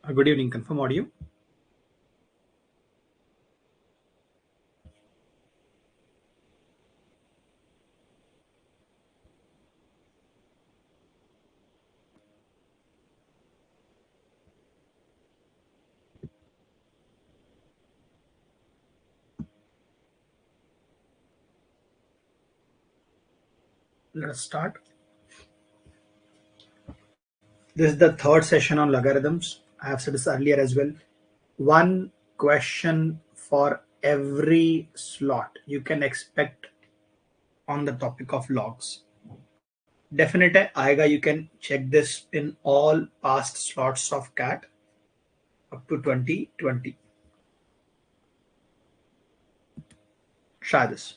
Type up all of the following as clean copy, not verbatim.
Good evening. Confirm audio. Let us start. This is the third session on logarithms. I have said this earlier as well. One question for every slot you can expect on the topic of logs. Definite aega. You can check this in all past slots of CAT up to 2020. Try this.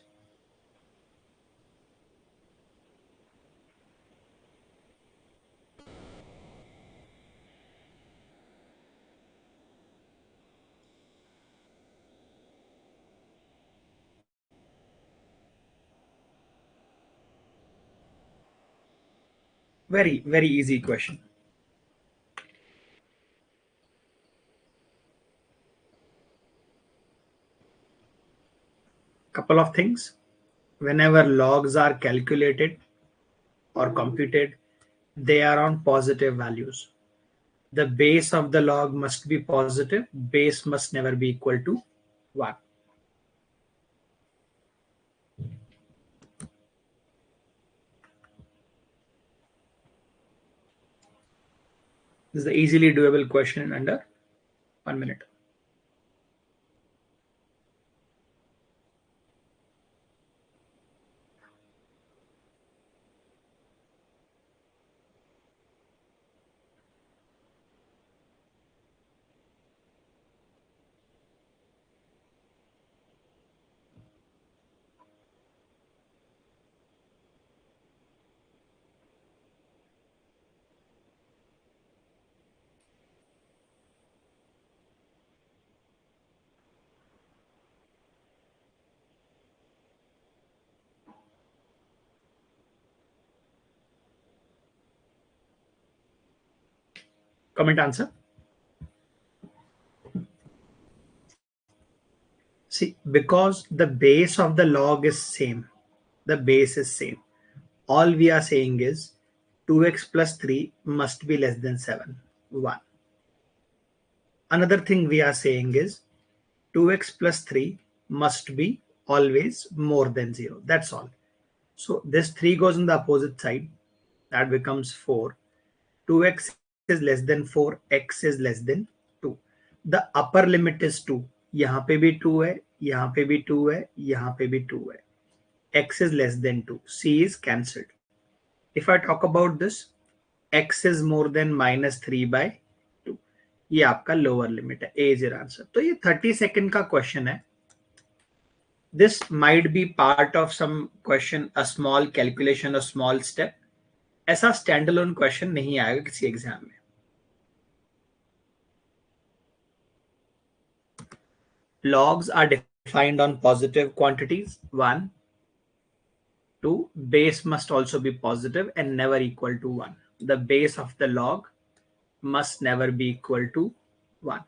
Very, very easy question. Couple of things. Whenever logs are calculated or computed, they are on positive values. The base of the log must be positive. Base must never be equal to 1. This is the easily doable question in under 1 minute. Comment answer. See, because the base of the log is same, the base is same. All we are saying is 2x plus 3 must be less than 7. 1. Another thing we are saying is 2x plus 3 must be always more than 0. That's all. So this 3 goes on the opposite side. That becomes 4. 2x is less than 4, x is less than 2. The upper limit is 2. यहाँ पे भी 2 है, यहाँ पे भी 2 है, यहाँ पे भी 2 है. X is less than 2. C is cancelled. If I talk about this, x is more than minus 3 by 2. ये आपका लोअर लिमिट है. A is your answer. तो ये 30 सेकेंड का क्वेश्चन है. This might be part of some question, a small calculation, a small step. ऐसा standalone question नहीं आएगा किसी एग्जाम में. Logs are defined on positive quantities. 1. 2. Base must also be positive and never equal to 1. The base of the log must never be equal to 1.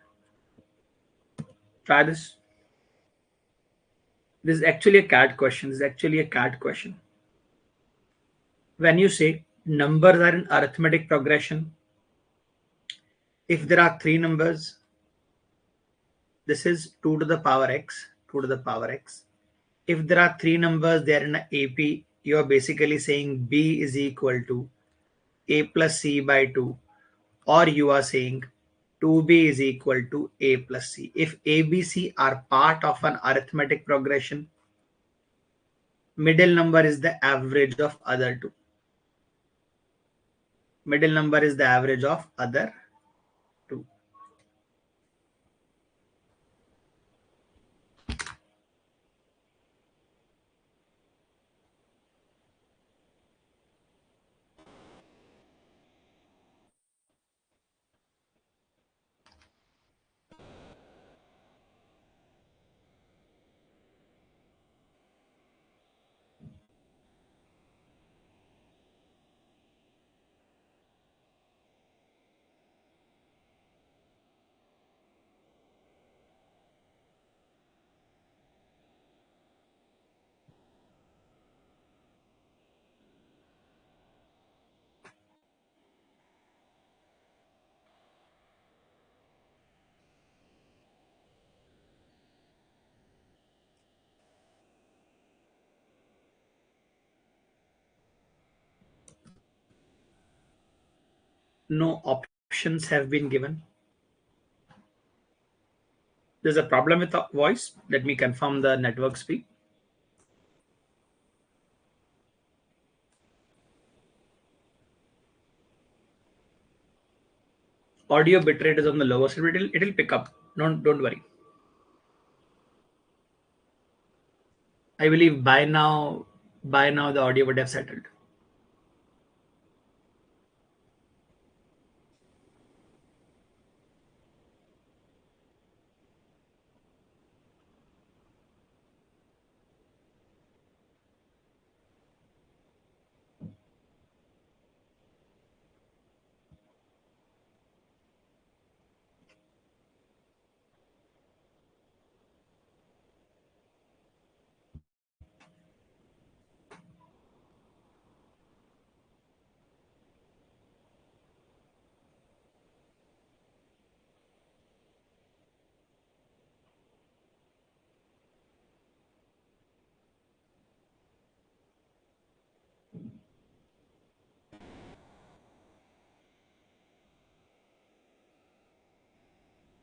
Try this. This is actually a CAT question. This is actually a CAT question. When you say numbers are in arithmetic progression, if there are 3 numbers, this is 2 to the power x, 2 to the power x. If there are 3 numbers, they are in an AP, you are basically saying b is equal to a plus c by 2, or you are saying 2b is equal to a plus c. If a, b, c are part of an arithmetic progression, middle number is the average of other two. Middle number is the average of other two. No options have been given. There's a problem with the voice. Let me confirm the network speed. Audio bitrate is on the lower side. It'll pick up. Don't worry. I believe by now the audio would have settled.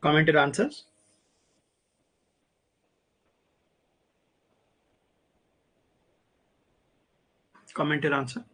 Comment your answers. Comment your answer.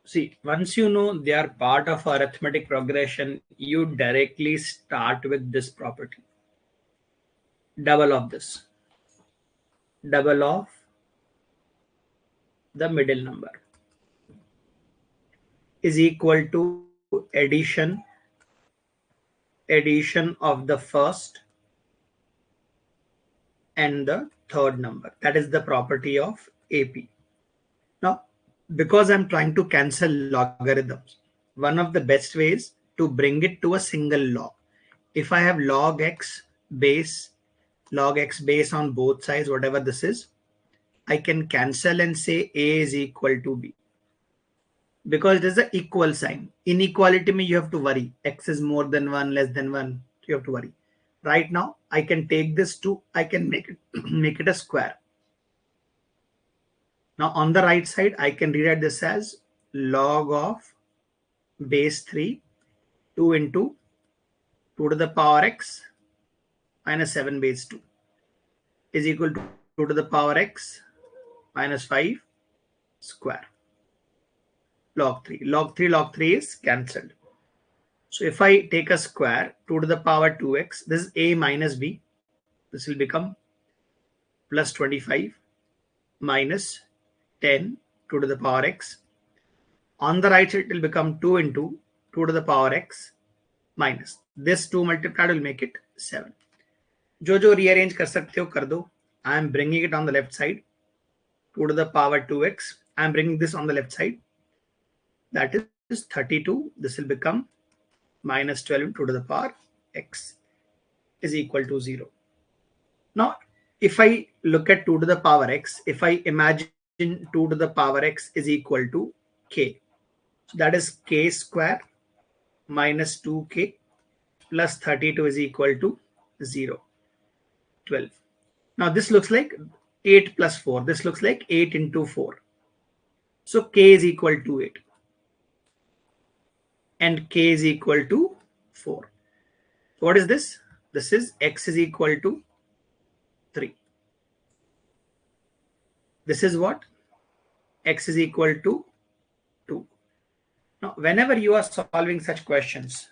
See, once you know they are part of arithmetic progression, you directly start with this property. Double of this. Double of the middle number is equal to addition of the first and the third number. That is the property of AP. Now, because I'm trying to cancel logarithms, one of the best ways to bring it to a single log. If I have log x base on both sides, whatever this is, I can cancel and say A is equal to B. Because it is an equal sign. Inequality means you have to worry. X is more than 1, less than 1. You have to worry. Right now, I can take this I can make it make it a square. Now on the right side, I can rewrite this as log of base 3, 2 into 2 to the power x minus 7 base 2 is equal to 2 to the power x minus 5 square. Log 3. Log 3 is cancelled. So if I take a square, 2 to the power 2x, this is a minus b. This will become plus 25 minus 10 2 to the power x. On the right side, it will become 2 into 2 to the power x minus. This 2 multiplied will make it 7. जो rearrange कर सकते हो कर दो. I am bringing it on the left side. 2 to the power 2x. I am bringing this on the left side. That is 32. This will become minus 12 2 to the power x is equal to 0. Now, if I look at 2 to the power x, if I imagine 2 to the power x is equal to k. So that is k square minus 2k plus 32 is equal to 0. 12. Now this looks like 8 plus 4. This looks like 8 into 4. So k is equal to 8. And k is equal to 4. So what is this? This is x is equal to 3. This is what? X is equal to 2. Now, whenever you are solving such questions,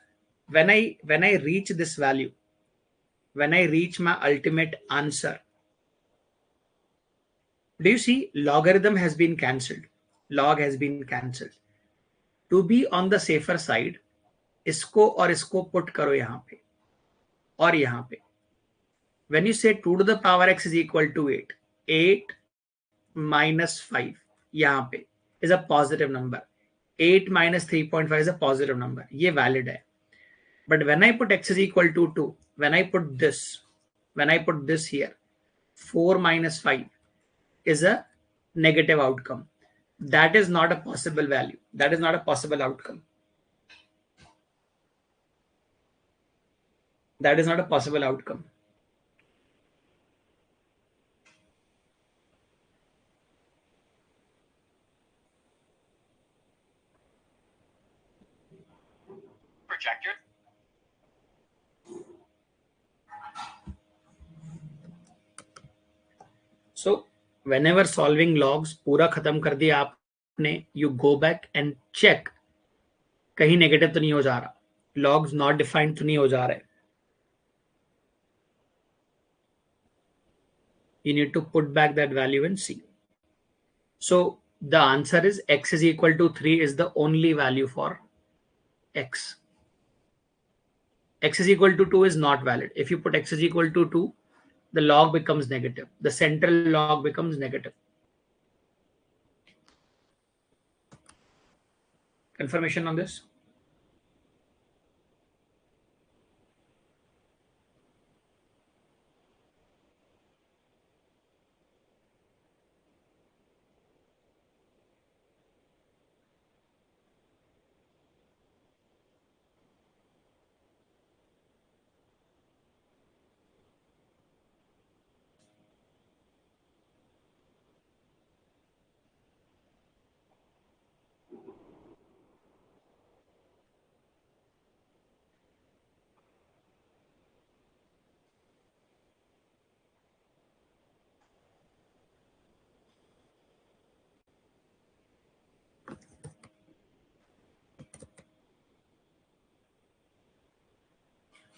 when I reach this value, when I reach my ultimate answer, Do you see logarithm has been cancelled? Log has been cancelled. To be on the safer side, इसको और इसको put करो यहां पे और यहां पे. When you say 2 to the power x is equal to 8, 8 minus 5 यहाँ पे is a positive number. 8 minus 3.5 is a positive number. ये valid है. But when I put x is equal to 2, when I put this here, 4 minus 5 is a negative outcome. That is not a possible value. That is not a possible outcome. That is not a possible outcome. Projector. So whenever solving logs पूरा खत्म कर दिया आपने, you go back and check कहीं negative तो नहीं हो जा रहा, लॉग्स नॉट डिफाइंड तो नहीं हो जा रहे. You need to put back that value and see. So the answer is x is equal to 3 is the only value for x. X is equal to 2 is not valid. If you put x is equal to 2, the log becomes negative. The central log becomes negative. Confirmation on this?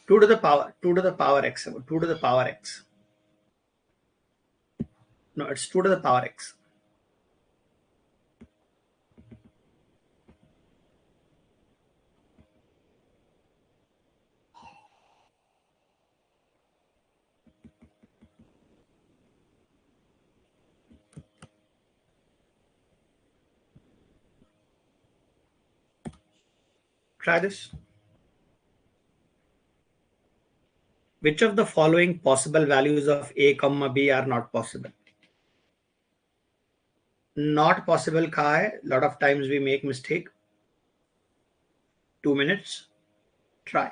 Two to the power x. 2 to the power x. No, it's 2 to the power x. Try this. Which of the following possible values of a comma b are not possible? Not possible कहा है. Lot of times we make mistake. 2 minutes. Try.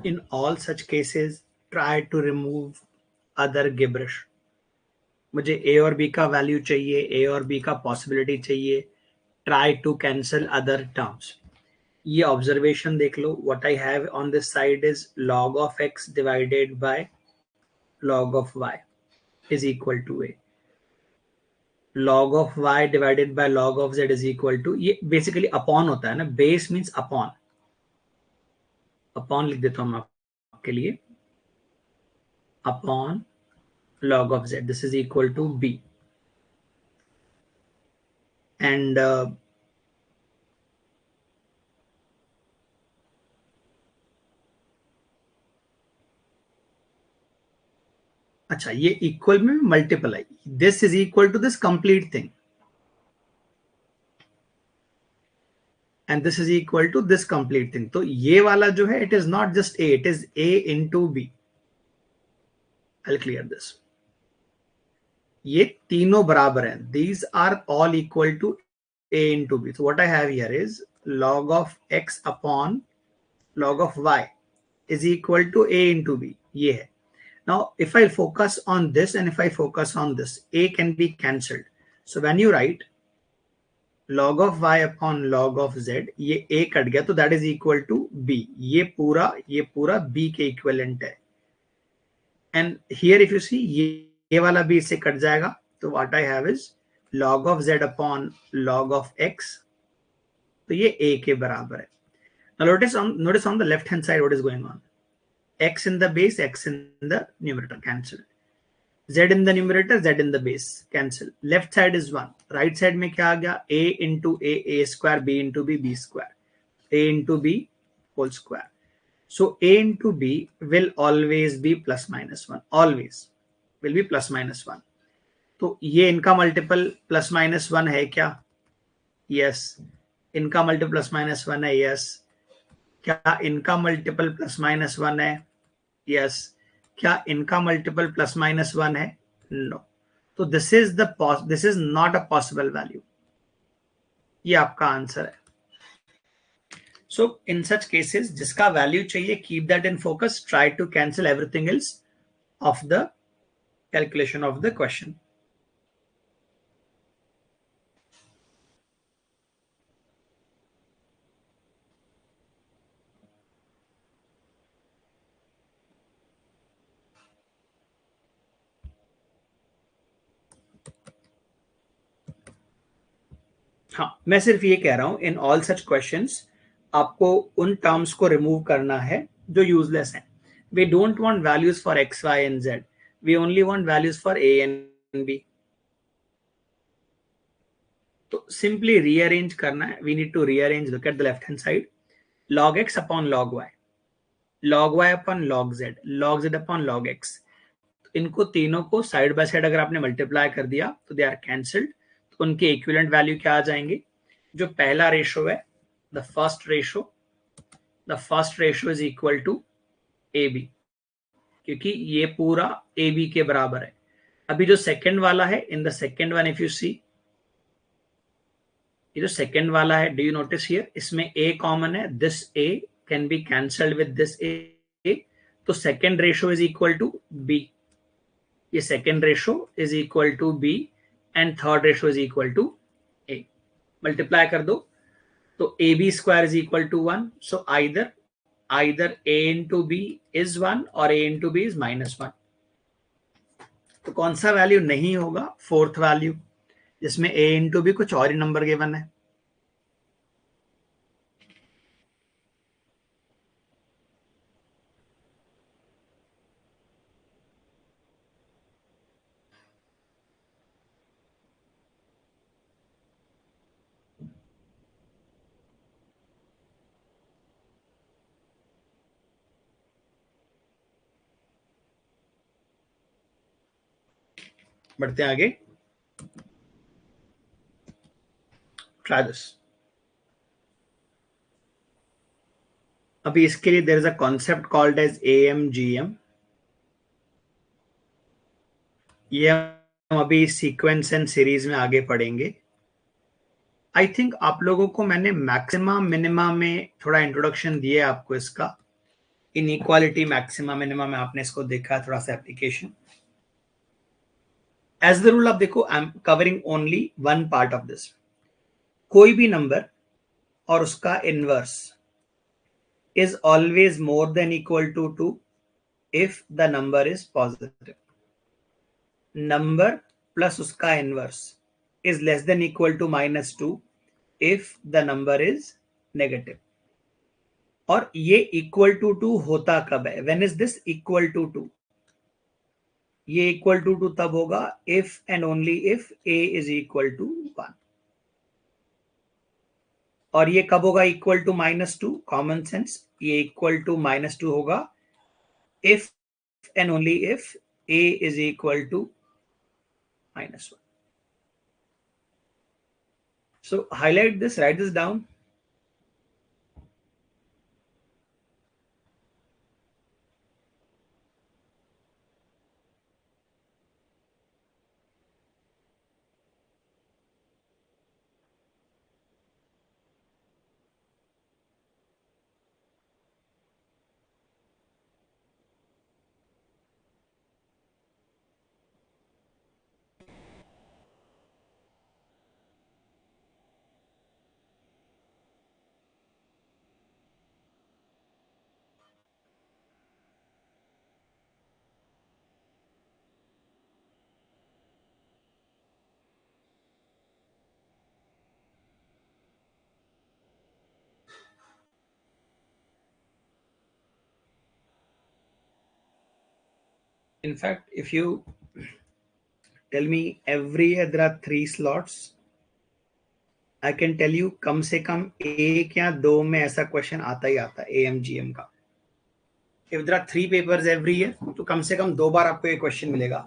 In all such cases, try to remove other gibberish. मुझे a और b का value चाहिए, a और b का possibility चाहिए. Try to cancel other terms. ये ऑब्जर्वेशन देख लो. What I have on this side is log of x divided by log of y is equal to a. Log of y divided by log of z is equal to, ये basically upon होता है ना. Base means upon. Upon लिख देता हूं मैं आपके लिए. Upon log of z, this is equal to b. And अच्छा, ये इक्वल में multiply. This is equal to this complete thing and this is equal to this complete thing. तो ये वाला जो है, it is not just a, it is a into b. I'll clear this. ये तीनों बराबर हैं. These are all equal to a into b. So what I have here is log of x upon log of y is equal to a into b. ये है. Now, if I focus on this and if I focus on this, a can be cancelled. So when you write log of y upon log of z, ये a cut गया, तो that is equal to b. ये पूरा b के equivalent है. And here if you see, ये वाला भी इससे कट जाएगा. तो what I have is log of z upon log of x. तो ये a के बराबर है. Now notice on the left hand side what is going on. X in the base, x in the numerator, cancel. Z in the numerator, z in the base, cancel. Left side is 1. Right side में क्या आ गया? A into a square, b into b, b square. A into b whole square. So a into b will always be plus minus 1. Always will be plus minus 1. तो ये इनका multiple plus minus 1 है क्या? Yes. इनका multiple plus minus 1 है. Yes. क्या इनका multiple plus minus 1 है? यस. क्या इनका मल्टीपल प्लस माइनस 1 है? नो. तो this is not a possible value. ये आपका आंसर है. सो इन सच केसेस, जिसका वैल्यू चाहिए, keep that in focus. Try to cancel everything else of the calculation of the question. हाँ, मैं सिर्फ ये कह रहा हूं, इन ऑल सच क्वेश्चंस आपको उन टर्म्स को रिमूव करना है जो यूजलेस हैं. We don't want values for X, Y and Z. We only want values for A and B. तो सिंपली रीअरेंज करना है. We need to rearrange. Look at the left hand side. log x upon log y, log y upon log z upon log x. इनको तीनों को side by side अगर आपने multiply कर दिया तो दे आर कैंसल्ड. तो उनके इक्विवेलेंट वैल्यू क्या आ जाएंगे? जो पहला रेशो है, the first ratio is equal to A B, क्योंकि ये पूरा ए बी के बराबर है. अभी जो सेकंड वाला है, in the second one if you see, ये जो सेकंड वाला है, डू यू नोटिस हियर, इसमें ए कॉमन है. This a can be cancelled with this a. तो second ratio is equal to b. ये second ratio is equal to b and third ratio is equal to a. Multiply कर दो तो a b square is equal to 1. So either a into b is 1 और ए into b is -1. तो कौन सा value नहीं होगा? फोर्थ वैल्यू, जिसमें ए इंटू बी कुछ और ही नंबर गिवन है. बढ़ते हैं आगे. Try this. अभी इसके लिए there is a concept called as AMGM. ये हम अभी सीक्वेंस एंड सीरीज में आगे पढ़ेंगे. आई थिंक आप लोगों को मैंने मैक्सिमा मिनिमा में थोड़ा इंट्रोडक्शन दिया आपको इसका. इनइक्वालिटी मैक्सिमा मिनिमम में आपने इसको देखा है थोड़ा सा एप्लीकेशन. एज द रूल आप देखो, I am covering only one part of this. कोई भी नंबर और उसका inverse is always more than equal to 2 if the number is positive. Number plus उसका inverse is less than equal to -2 if the number is negative. और ये equal to 2 होता कब है? When is this equal to 2? ये equal to 2 तब होगा if and only if a is equal to 1. और ये कब होगा equal to -2? Common sense, ये equal to -2 होगा if and only if a is equal to -1. So highlight this, write this down. In fact, if you tell me every year there are 3 slots, I can tell you कम से कम एक या दो में ऐसा question आता ही आता है AMGM का. If there are 3 papers every year, तो कम से कम 2 बार आपको ये क्वेश्चन मिलेगा.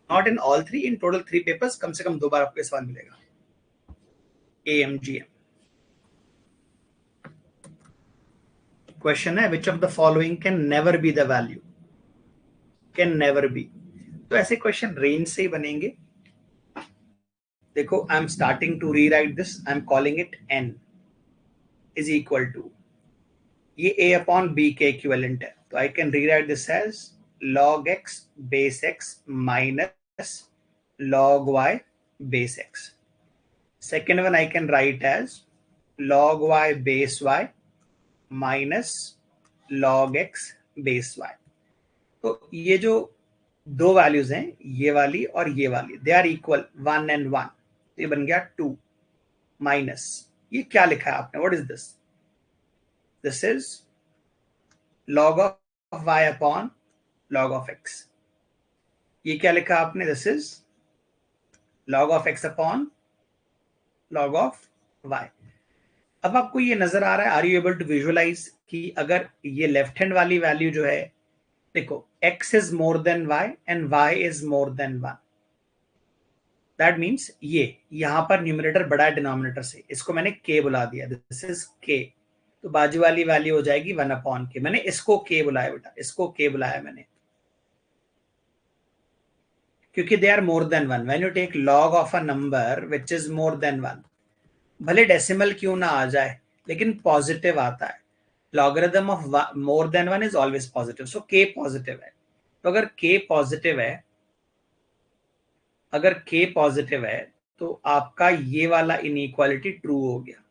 Not in all 3, in total 3 papers, कम से कम 2 बार आपको ये सवाल मिलेगा. AMGM. Question है, which of the following can never be the value? Can never be. तो ऐसे क्वेश्चन रेंज से ही बनेंगे. देखो, I am starting to rewrite this. I am calling it n is equal to, ये a अपॉन b के equivalent है, तो I can rewrite this as log x base x minus log y base x. Second one I can write as log y base y minus log x base y. तो ये जो दो values हैं, ये वाली और ये वाली, दे आर इक्वल 1 and 1, तो ये बन गया 2 माइनस, ये क्या लिखा है आपने, what is this? This is log of y upon log of x. ये क्या लिखा आपने? This is log of x upon log of y. अब आपको ये नजर आ रहा है, are you able to visualise कि अगर ये लेफ्ट हैंड वाली वैल्यू जो है, देखो x is more then y and y is more than 1. That means ये यहां पर न्यूमरेटर बड़ा है डिनोमिनेटर से, इसको मैंने k बुला दिया, दिस इज k. तो बाजू वाली वैल्यू हो जाएगी 1 अपॉन k. मैंने इसको k बुलाया बेटा, इसको k बुलाया मैंने, क्योंकि they are more than 1. When you take log of a number which is more than 1, भले डेसिमल क्यों ना आ जाए लेकिन पॉजिटिव आता है. Logarithm of more than 1 is always positive, so k positive है. तो अगर k पॉजिटिव है, अगर k पॉजिटिव है, तो आपका ये वाला इनइक्वालिटी ट्रू हो गया.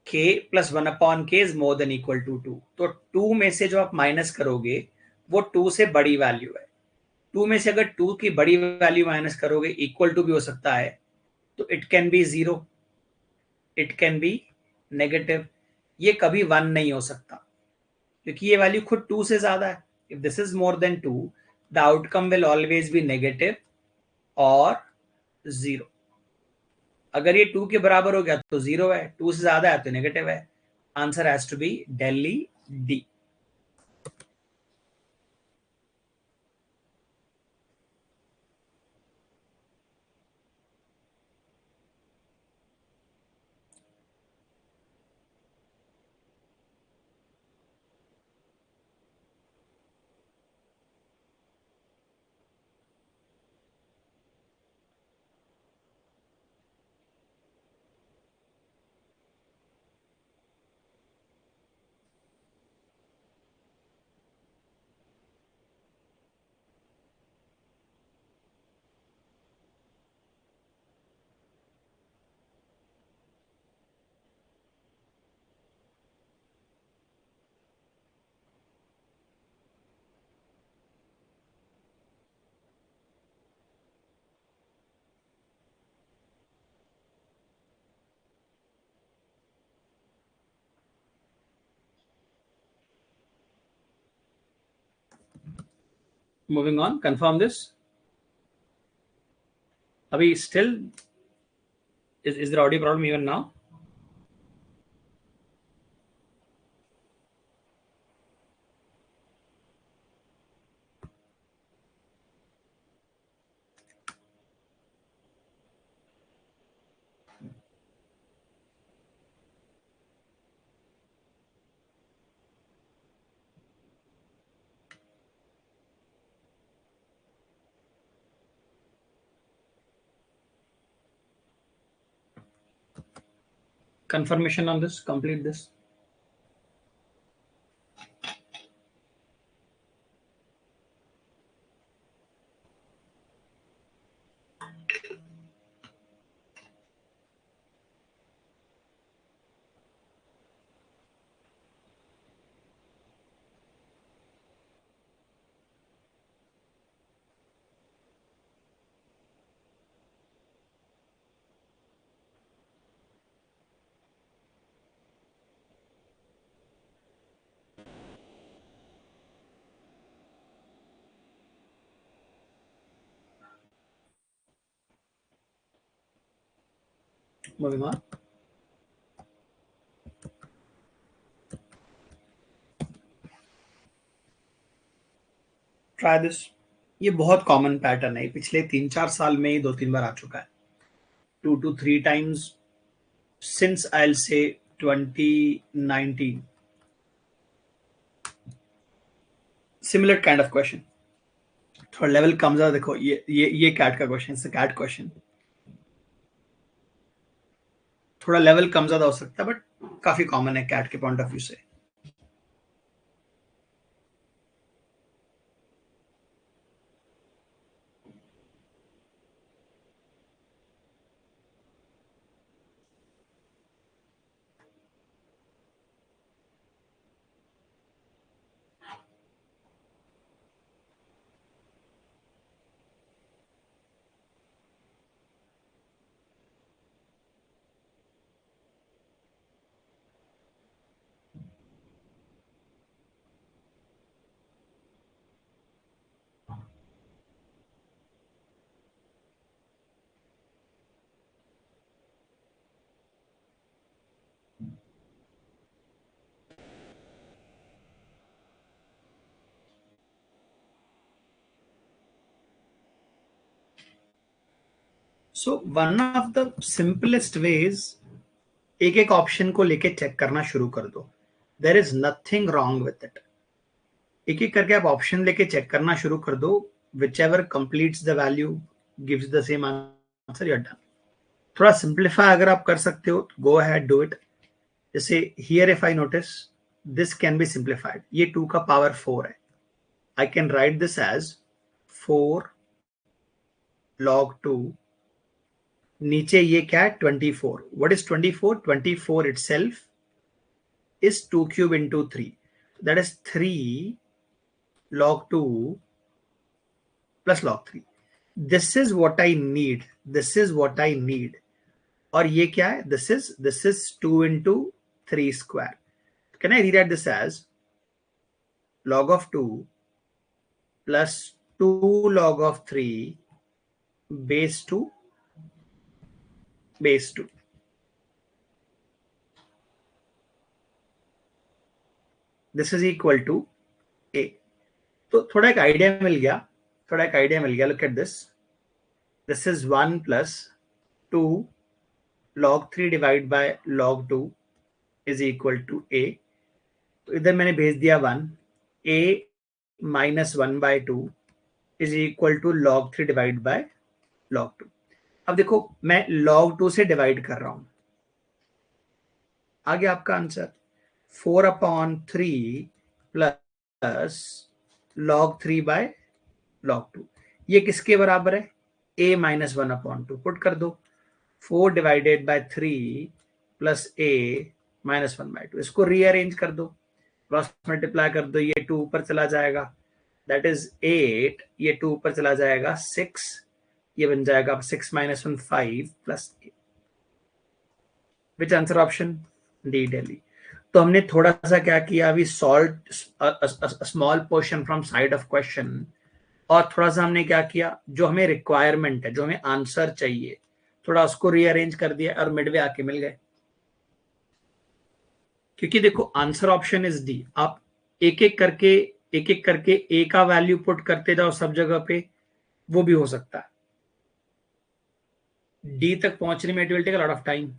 k plus 1 upon k is more than equal to 2. तो 2 में से जो आप माइनस करोगे वो 2 से बड़ी वैल्यू है. 2 में से अगर 2 की बड़ी वैल्यू माइनस करोगे, इक्वल टू भी हो सकता है, तो it can be 0, it can be negative. ये कभी 1 नहीं हो सकता, क्योंकि ये वैल्यू खुद 2 से ज्यादा है. If this is more then 2, the outcome will always be negative और 0. अगर ये 2 के बराबर हो गया तो 0 है, 2 से ज्यादा है तो नेगेटिव है. Answer has to be Delhi D. Moving on, confirm this. Are we still, is there audio problem even now? Confirmation on this, complete this. Moving on. Try this. ये बहुत कॉमन पैटर्न है, पिछले 3-4 साल में ही 2-3 बार आ चुका है. 2 to 3 times since I'll say 2019. Similar kind of question. थोड़ा level कम ज्यादा देखो, ये कैट का question, it's a CAT question. थोड़ा लेवल कम ज्यादा हो सकता है, बट काफी कॉमन है कैट के पॉइंट ऑफ व्यू से. So one of the simplest ways, एक एक ऑप्शन को लेके चेक करना शुरू कर दो. There is nothing wrong with it. एक एक करके आप ऑप्शन लेके चेक करना शुरू कर दो. Whichever completes the value gives the same answer, you are done. थोड़ा सिंप्लीफाई अगर आप कर सकते हो, गो अहेड, डू इट. जैसे here if I notice, this can be simplified. ये 2 का पावर 4 है. I can write this as 4 log 2. नीचे ये क्या है, 24. What is 24? 24 itself is 2 cube into 3. That is 3 log 2 plus log 3. This is what I need. This is what I need. और ये क्या है? This is 2 into 3 square. Can I rewrite this as log of 2 plus 2 log of 3 base 2 base 2. This is equal to a. तो थोड़ा एक idea मिल गया. Look at this. This is 1 plus 2 log 3 divided by log 2 is equal to a. तो इधर मैंने भेज दिया 1. a minus 1 by 2 is equal to log 3 divided by log 2. अब देखो, मैं log 2 से डिवाइड कर रहा हूं. आ गया आपका answer. 4/3 plus log 3 by log 2. ये किसके बराबर है? a minus 1/2. पुट कर दो. 4 divided by 3 plus a minus 1/2. इसको रीअरेंज कर दो, क्रॉस मल्टीप्लाई कर दो. ये 2 ऊपर चला जाएगा, दैट इज 8. ये 2 ऊपर चला जाएगा 6. ये बन जाएगा 6 minus 1 5 plus 8. विच आंसर ऑप्शन? डी, दिल्ली. तो हमने थोड़ा सा क्या किया, we solve small portion from side of question और थोड़ा सा हमने क्या किया, जो हमें रिक्वायरमेंट है, जो हमें आंसर चाहिए, थोड़ा उसको रीअरेंज कर दिया और मिडवे आके मिल गए। क्योंकि देखो आंसर ऑप्शन इज डी, आप एक एक करके ए का वैल्यू पुट करते जाओ सब जगह पे, वो भी हो सकता है। डी तक पहुंचने में it will take a lot of time.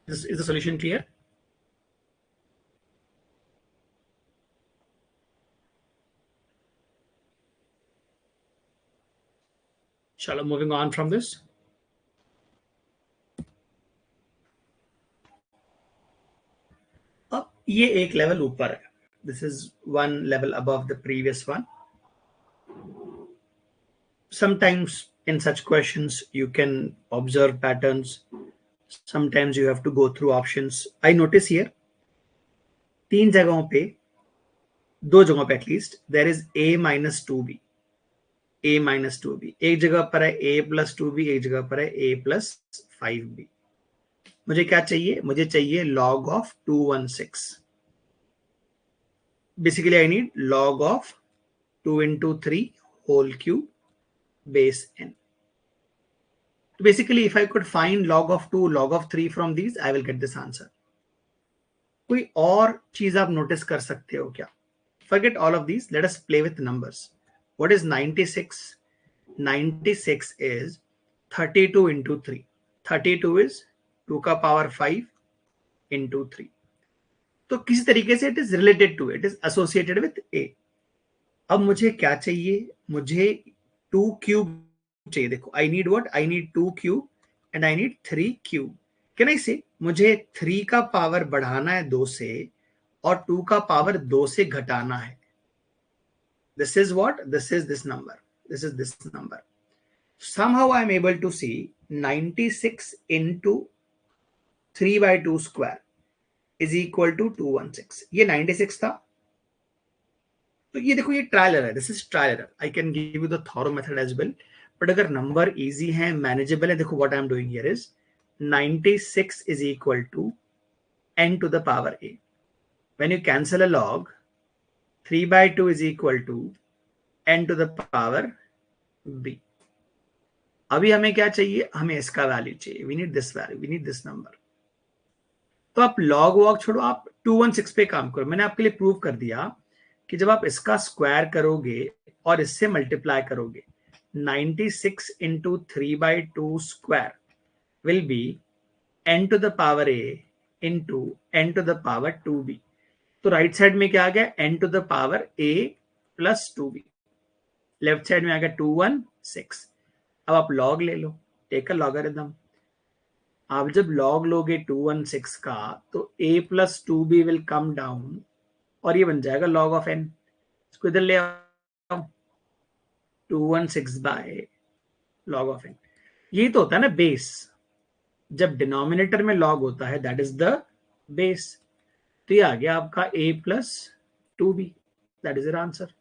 Is the solution clear? Shall I moving on from this? अब ये एक लेवल ऊपर है, this is one level above the previous one. Sometimes in such questions you can observe patterns, sometimes you have to go through options. I notice here तीन जगहों पे, दो जगहों पे at least there is a minus 2b, a minus 2b, एक जगह पर है a plus 2b, एक जगह पर है a plus 5b. मुझे क्या चाहिए, मुझे चाहिए log of 216. Basically I need log of 2 into 3 whole cube base n. So basically if I could find log of 2, log of 3 from these, I will get this answer. कोई और चीज आप notice कर सकते हो क्या? Forget all of these, let us play with numbers. What is 96? 96 is 32 into 3. 32 is 2 का power 5 into 3. तो किसी तरीके से it is related to, it is associated with a. अब मुझे क्या चाहिए, मुझे 2 क्यूब चाहिए. देखो I need what, I need 2 cube and I need 3 cube. Can I say मुझे 3 का पावर बढ़ाना है 2 से और 2 का पावर 2 से घटाना है. This is what, this is this number, this is this number. Somehow I am able to see 96 into 3 by 2 square is equal to 216. ये 96 था. तो ये देखो ये ट्रायल एरर है, this is trial error. I can give you the thorough method as well, but अगर number easy है, manageable है, देखो what I am doing here is 96 is equal to n to the power a. When you cancel a log, 3 by 2 is equal to n to the power b. अभी हमें क्या चाहिए, हमें इसका value चाहिए. We need this value, we need this number. तो आप log वॉग छोड़ो, आप 216 पे काम करो. मैंने आपके लिए प्रूव कर दिया कि जब आप इसका स्क्वायर करोगे और इससे मल्टीप्लाई करोगे, 96 into 3 by 2 square will be n to the power a into n to the power 2b. तो राइट साइड में क्या आ गया, n to the power a plus 2b. Left side में आ गया 216. अब आप लॉग ले लो, टेक अ लॉगरिथम. आप जब लॉग लोगे 216 का तो a plus 2b will come down और ये बन जाएगा log of n. इसको इधर ले आओ, 216 बाय log of n. यही तो होता है ना बेस, जब डिनोमिनेटर में लॉग होता है दैट इज द बेस. तो ये आ गया आपका a plus 2b, that is your answer.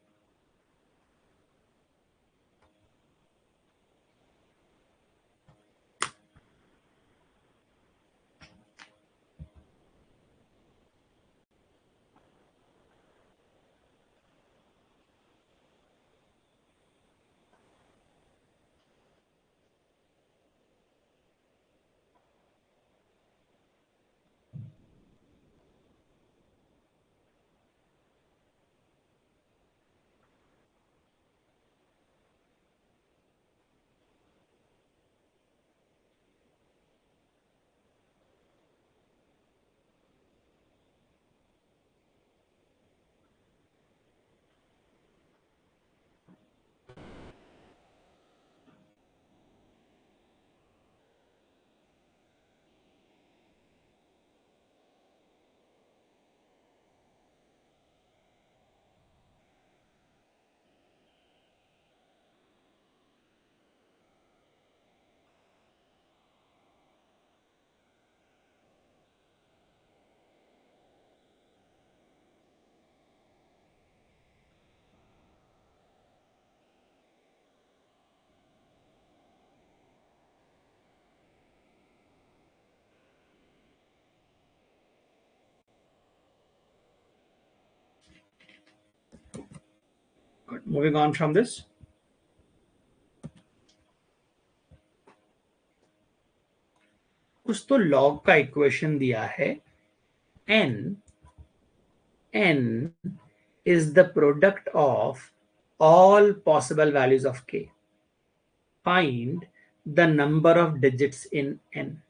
Moving on from this, कुछ तो लॉग का इक्वेशन दिया है, n is the product of all possible values of k. Find the number of digits in n.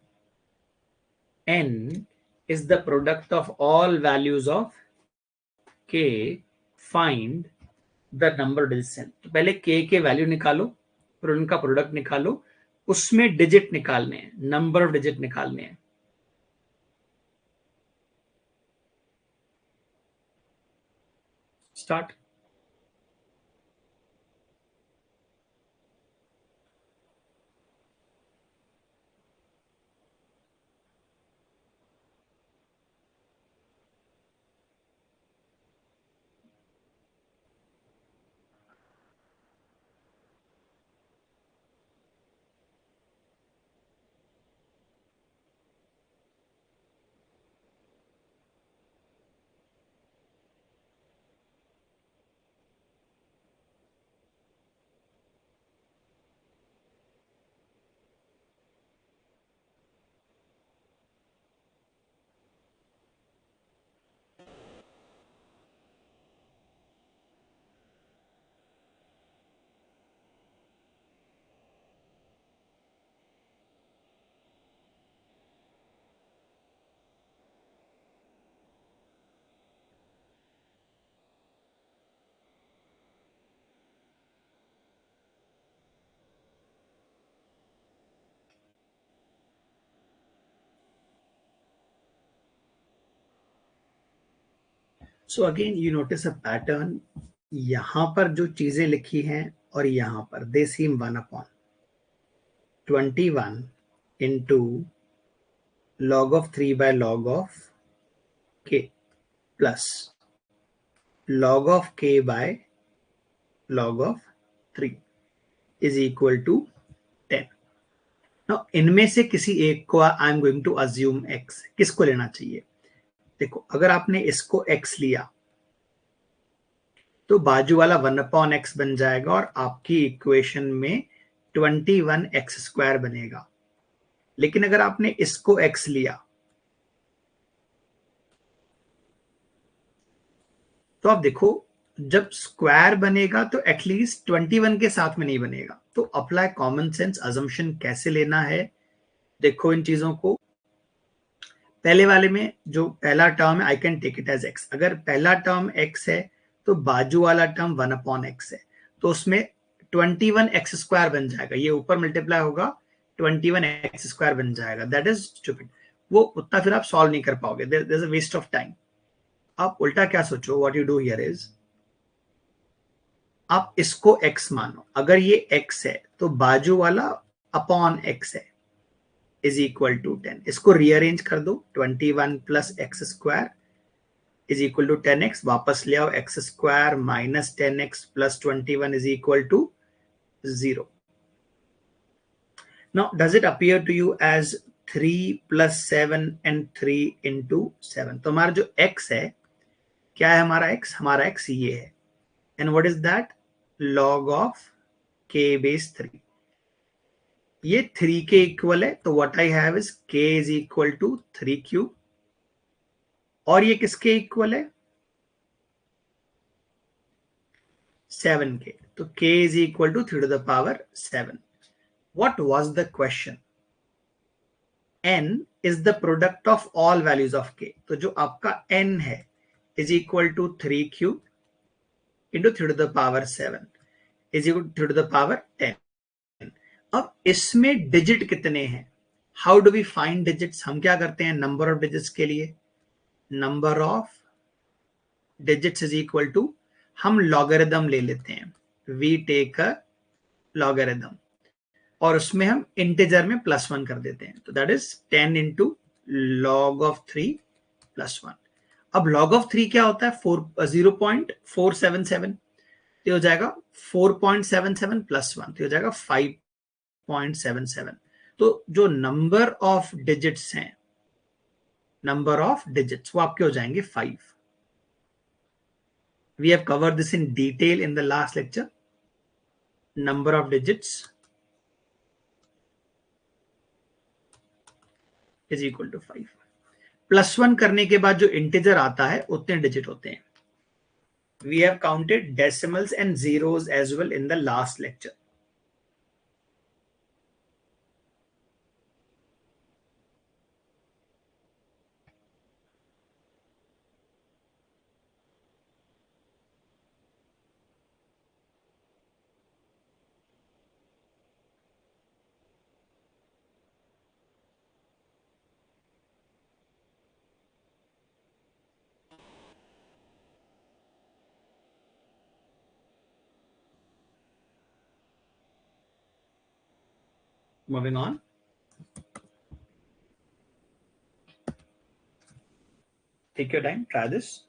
N is the product of all values of k. Find the number of digits n. तो पहले k के value निकालो, फिर उनका product निकालो, उसमें digit निकालने हैं, नंबर ऑफ डिजिट निकालने हैं. Start. So again you notice a pattern. यहां पर जो चीजें लिखी हैं और यहां पर दे सीम 1/21 into log of 3 by log of k plus log of k by log of 3 is equal to 10. Now इनमें से किसी एक को I am going to assume x. किसको लेना चाहिए? देखो, अगर आपने इसको x लिया तो बाजू वाला 1/x बन जाएगा और आपकी इक्वेशन में 21x² बनेगा. लेकिन अगर आपने इसको x लिया तो आप देखो, जब स्क्वायर बनेगा तो एटलीस्ट 21 के साथ में नहीं बनेगा. तो अप्लाई कॉमन सेंस अजम्पशन कैसे लेना है, देखो इन चीजों को. पहले वाले में जो पहला टर्म है, I can take it as x. अगर पहला टर्म x है तो बाजू वाला टर्म 1/x है, तो उसमें 21x² बन जाएगा. ये ऊपर मल्टीप्लाई होगा, 21x² बन जाएगा. That is stupid. वो उतना फिर आप सॉल्व नहीं कर पाओगे. There is a waste of time. आप उल्टा क्या सोचो, what you do here is, आप इसको x मानो. अगर ये x है तो बाजू वाला अपॉन x है, इज इक्वल टू 10. इसको रीअरेंज कर दो. 21 plus x² is equal to 10x. वापस ले आओ, x² minus 10x plus 21 is equal to 0. Now does it appear to you as 3 plus 7 and 3 into 7? तो हमारा जो x है, क्या है हमारा x? हमारा x ये है. And what is that? log of k base 3. ये 3 के इक्वल है, तो what I have is k is equal to 3 cube. और ये किसके इक्वल है? 7 के. तो k is equal to 3 to the power 7. What was the question? n is the product of all values of k. तो जो आपका n है is equal to 3 cube into 3 to the power 7 is equal to 3 to the power 10. अब इसमें digit कितने हैं? How do we find digits? हम क्या करते हैं नंबर ऑफ डिजिट्स के लिए? Number of digits is equal to, हम लॉगरिथम ले लेते हैं. वी टेक अ लॉगरिथम और उसमें हम इंटीजर में +1 कर देते हैं. तो that is 10 into log of 3 +1. अब log of 3 क्या होता है? 0.477. तो हो जाएगा 4.77 + 1, तो हो जाएगा 5.77. तो जो नंबर ऑफ डिजिट्स हैं, नंबर ऑफ डिजिट्स वो आपके हो जाएंगे 5. We have covered this in detail in the last lecture. Number of digits is equal to 5. +1 करने के बाद जो इंटीजर आता है उतने डिजिट होते हैं. We have counted decimals and zeros as well in the last lecture. Moving on. Take your time, try this.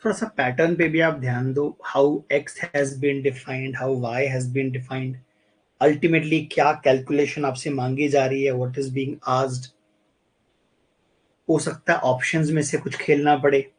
थोड़ा सा पैटर्न पे भी आप ध्यान दो. How x has been defined, how y has been defined, ultimately क्या calculation आपसे मांगी जा रही है, व्हाट इज बीइंग आस्क्ड. हो सकता है ऑप्शंस में से कुछ खेलना पड़े.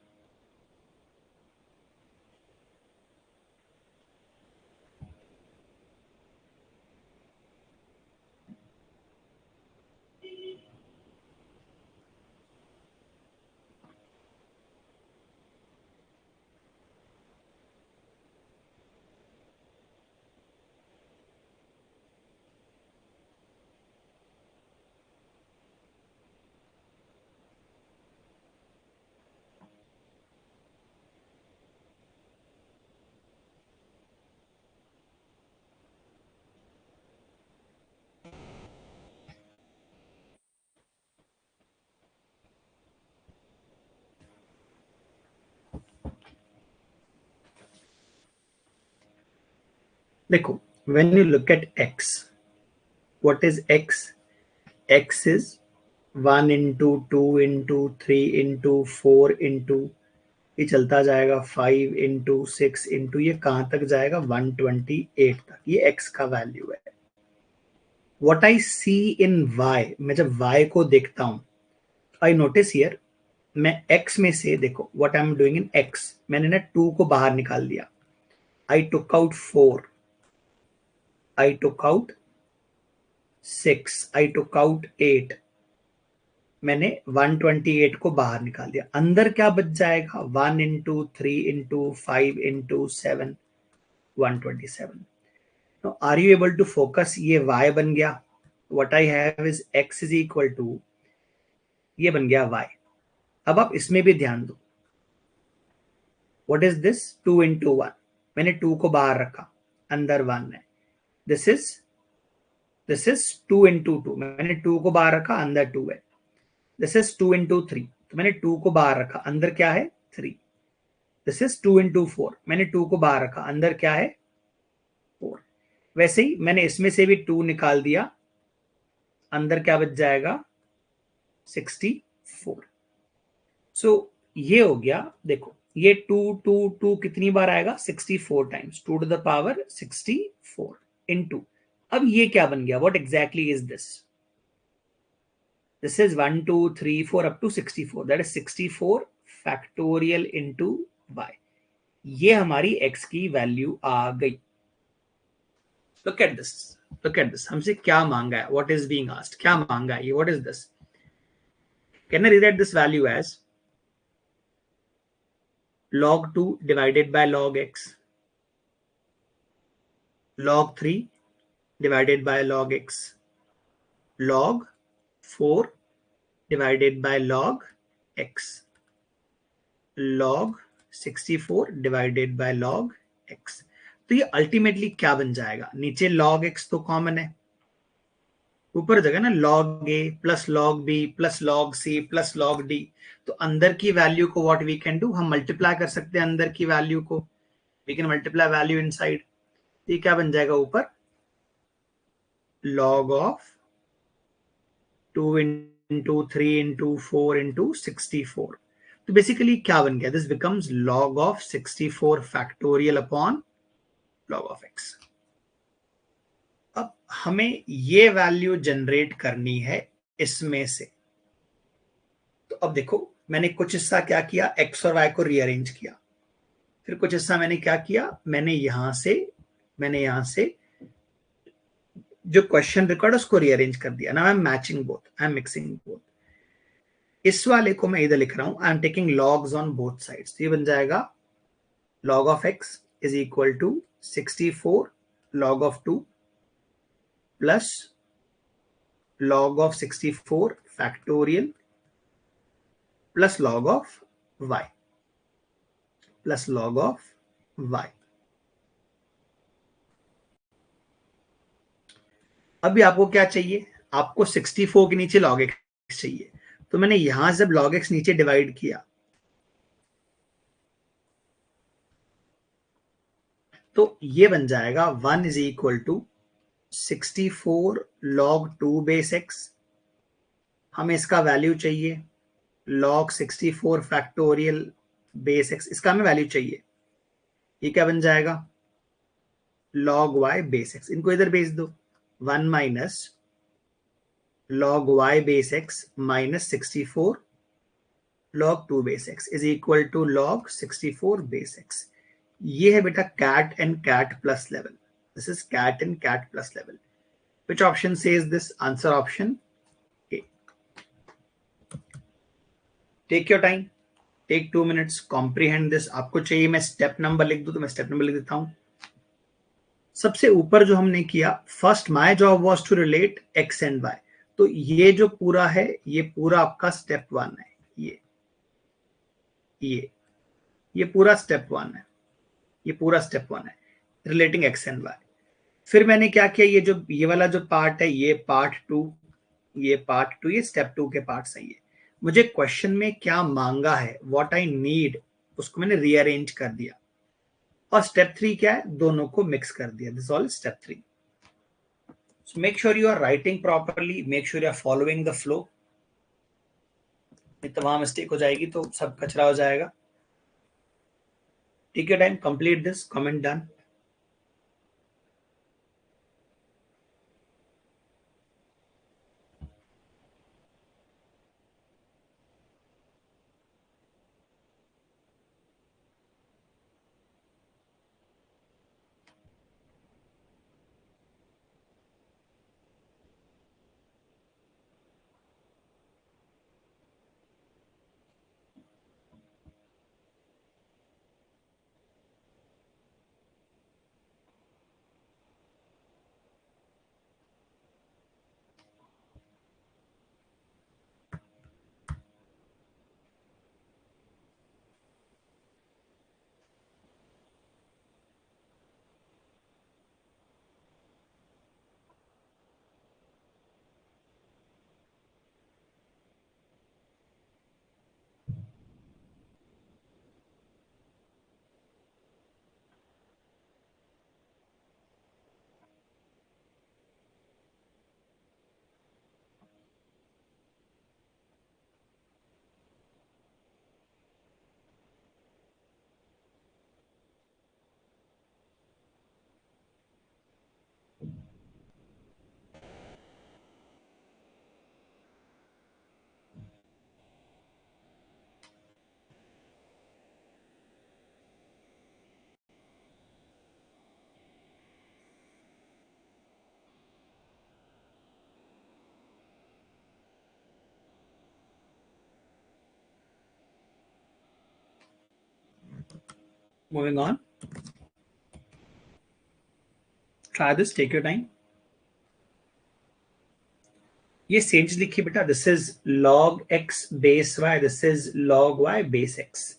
देखो, when you look at x, what is x? x is 1 into 2 into 3 into 4 into, ये चलता जाएगा 5 into 6 into, ये कहाँ तक जाएगा 128 तक, ये x का वैल्यू है. What I see in y, मैं जब y को देखता हूं, I notice here, मैं x में से देखो what I'm doing in x, मैंने ना 2 को बाहर निकाल दिया. I took out 4, I took out 6, I took out 8, मैंने 128 को बाहर निकाल दिया. अंदर क्या बच जाएगा? 1 into 3 into 5 into 7, 127. Now are you able to focus? ये y बन गया. What I have is x is equal to, ये बन गया y. अब आप इसमें भी ध्यान दो. What is this? 2 into 1, मैंने 2 को बाहर रखा, अंदर 1 है. This is 2 into 2, मैंने 2 को बाहर रखा, अंदर 2 है. This is 2 into 3, तो मैंने 2 को बाहर रखा, अंदर क्या है? 3. This is 2 into 4, मैंने 2 को बाहर रखा, अंदर क्या है? 4. वैसे ही मैंने इसमें से भी 2 निकाल दिया, अंदर क्या बच जाएगा? 64. सो ये हो गया. देखो ये 2 2 2 कितनी बार आएगा? 64 times, 2 to the power 64 into. अब ये क्या बन गया? What exactly is this? This is 1 2 3 4 up to 64, that is 64 factorial into y. ये हमारी x की वैल्यू आ गई. Look at this, look at this. हमसे क्या मांगा है? What is being asked? क्या मांगा है ये? What is this? Can I rewrite this value as log 2 divided by log x, log 3 divided by log x, log 4 divided by log x, log 64 divided by log x. तो ये ultimately क्या बन जाएगा? नीचे log x तो common है, ऊपर जगह ना log a plus log b plus log c plus log d. तो अंदर की वैल्यू को व्हाट वी कैन डू, हम मल्टीप्लाई कर सकते हैं अंदर की वैल्यू को. We can multiply value inside. ये क्या बन जाएगा ऊपर? log of 2 into 3 into 4 into 64. तो बेसिकली क्या बन गया? This becomes log of 64 factorial upon log of x. अब हमें ये वैल्यू जनरेट करनी है इसमें से. तो अब देखो, मैंने कुछ हिस्सा क्या किया, x और y को रीअरेंज किया. फिर कुछ हिस्सा मैंने क्या किया, मैंने यहां से जो क्वेश्चन रिकॉर्ड उसको रीअरेंज कर दिया. ना I am matching both, I am mixing both. इस वाले को मैं इधर लिख रहा हूं, I am taking logs on both sides. ये बन जाएगा log of x is equal to 64 log of 2 plus log of 64 factorial plus log of y plus log of y. अभी आपको क्या चाहिए? आपको 64 के नीचे log x चाहिए. तो मैंने यहां से जब log x नीचे डिवाइड किया तो ये बन जाएगा 1 is equal to 64 log 2 base x. हमें इसका वैल्यू चाहिए log 64 फैक्टोरियल बेस x, इसका हमें वैल्यू चाहिए. ये क्या बन जाएगा? log y base x. इनको इधर भेज दो. 1 minus log y base x minus 64 log 2 base x is equal to log 64 base x. ये है बेटा cat and cat plus level. This is cat and cat plus level. Which option says this? Answer option A. Take your time. Take 2 minutes. Comprehend this. आपको चाहिए मैं step number लिख दूं तो मैं स्टेप नंबर लिख देता हूं. सबसे ऊपर जो हमने किया, first my job was to relate x and y. तो ये जो पूरा है ये पूरा आपका स्टेप 1 है. ये पूरा स्टेप 1 है. ये पूरा स्टेप 1 है रिलेटिंग x एंड y. फिर मैंने क्या किया, ये वाला जो पार्ट है ये पार्ट 2, ये स्टेप 2 के पार्ट्स हैं. ये मुझे क्वेश्चन में क्या मांगा है, व्हाट आई नीड, उसको मैंने रीअरेंज कर दिया. और स्टेप 3 क्या है, दोनों को मिक्स कर दिया. This all step 3. So make sure you are writing properly, make sure you are following the flow. नहीं तो वहां मिस्टेक हो जाएगी तो सब कचरा हो जाएगा. Take your time, complete this, comment done. Moving on. Try this, take your time. ये सेम चीज लिखिए बेटा. This is log x base y, this is log y base x.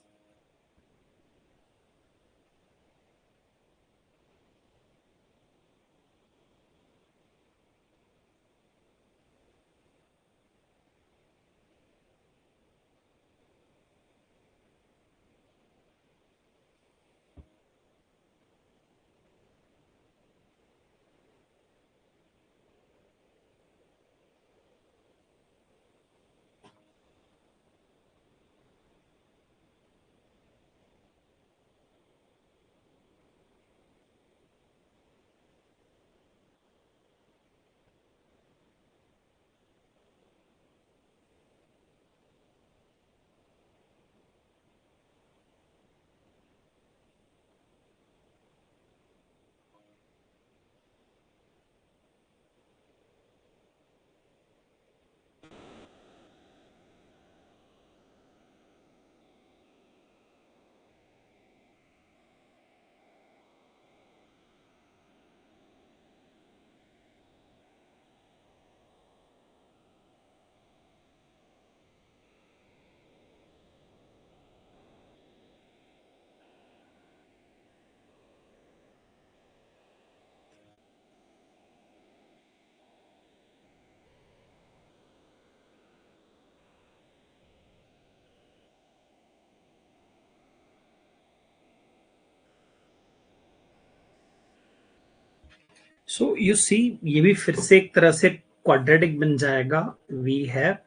So you see, ये भी फिर से एक तरह से क्वाड्रेटिक बन जाएगा. We have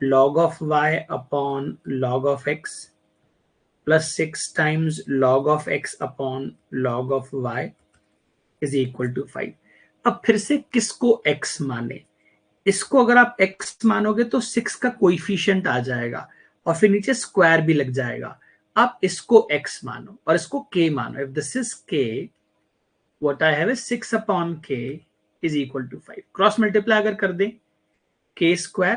log of y upon log of x plus 6 times log of x upon log of y is equal to 5. अब फिर से किसको x माने? इसको अगर आप x मानोगे तो 6 का कोइफिशिएंट आ जाएगा और फिर नीचे स्क्वायर भी लग जाएगा. आप इसको x मानो और इसको k मानो. If this is k, what I have is 6 upon k is equal to 5. Cross multiply अगर कर दें, k square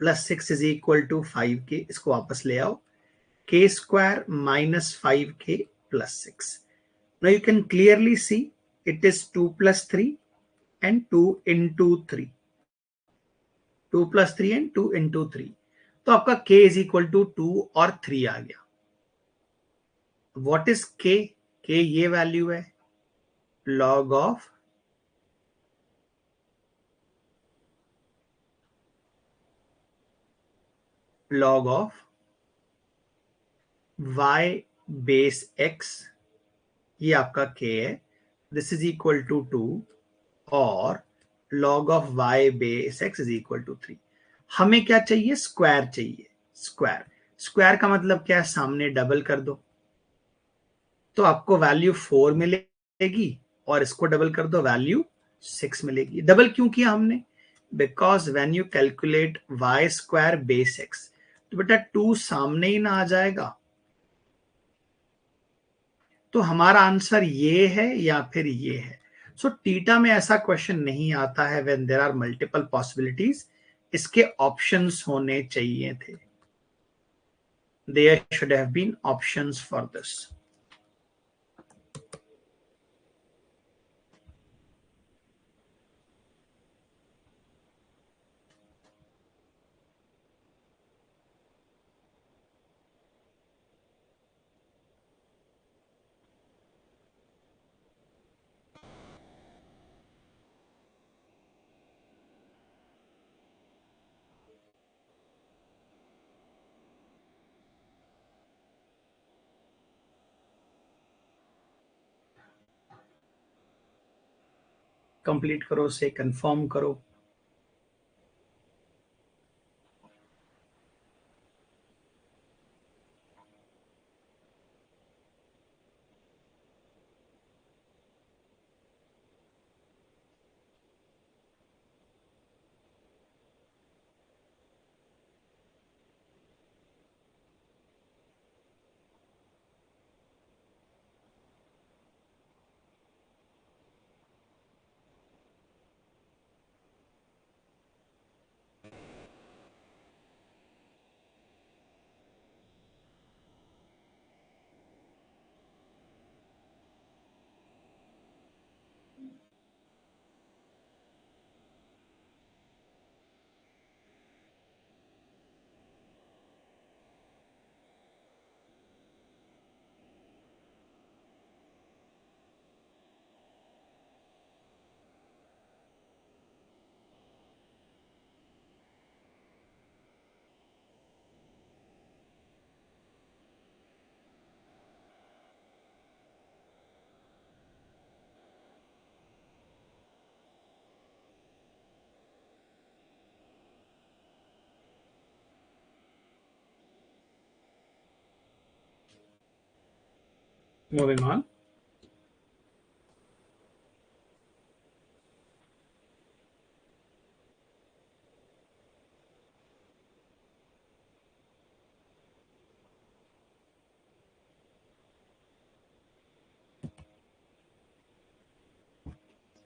plus 6 is equal to 5k, इसको वापस ले आओ, k square minus 5k plus 6. Now you can clearly see it is 2 plus 3 and 2 into 3. 2 plus 3 and 2 into 3. तो आपका k is equal to 2 और 3 आ गया. What is k? k ये value है log of y base x, ये आपका k है, this is equal to 2 और log of y base x is equal to 3। हमें क्या चाहिए? स्क्वायर चाहिए। स्क्वायर, स्क्वायर का मतलब क्या है? सामने डबल कर दो तो आपको वैल्यू 4 मिलेगी और इसको डबल कर दो वैल्यू 6 मिलेगी। डबल क्यों किया हमने? Because when you calculate y square base x, तो बेटा 2 सामने ही ना आ जाएगा। तो हमारा आंसर ये है या फिर ये है। सो टीटा में ऐसा क्वेश्चन नहीं आता है when there are multiple possibilities, इसके ऑप्शंस होने चाहिए थे। There should have been options for this. Complete करो, से कंफर्म करो। Moving on.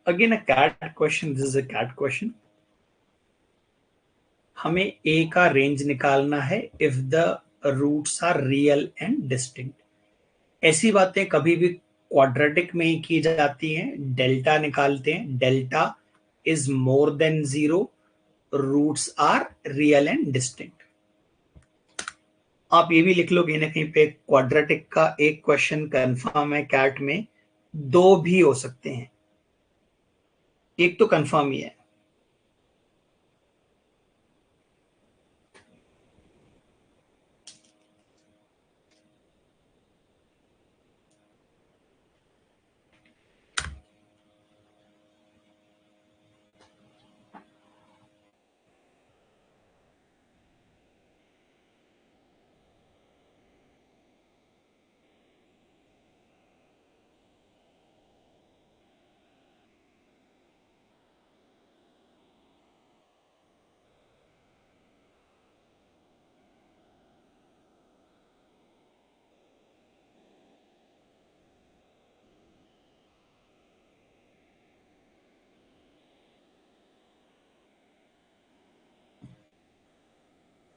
Again, a cat question. This is a cat question. हमें a का रेंज निकालना है if the roots are real and distinct. ऐसी बातें कभी भी क्वाड्रेटिक में ही की जाती हैं। डेल्टा निकालते हैं, delta is more than 0, roots are real and distinct. आप ये भी लिख लो कहीं ना कहीं पे, क्वाड्रेटिक का एक क्वेश्चन कंफर्म है कैट में, दो भी हो सकते हैं, एक तो कंफर्म ही है।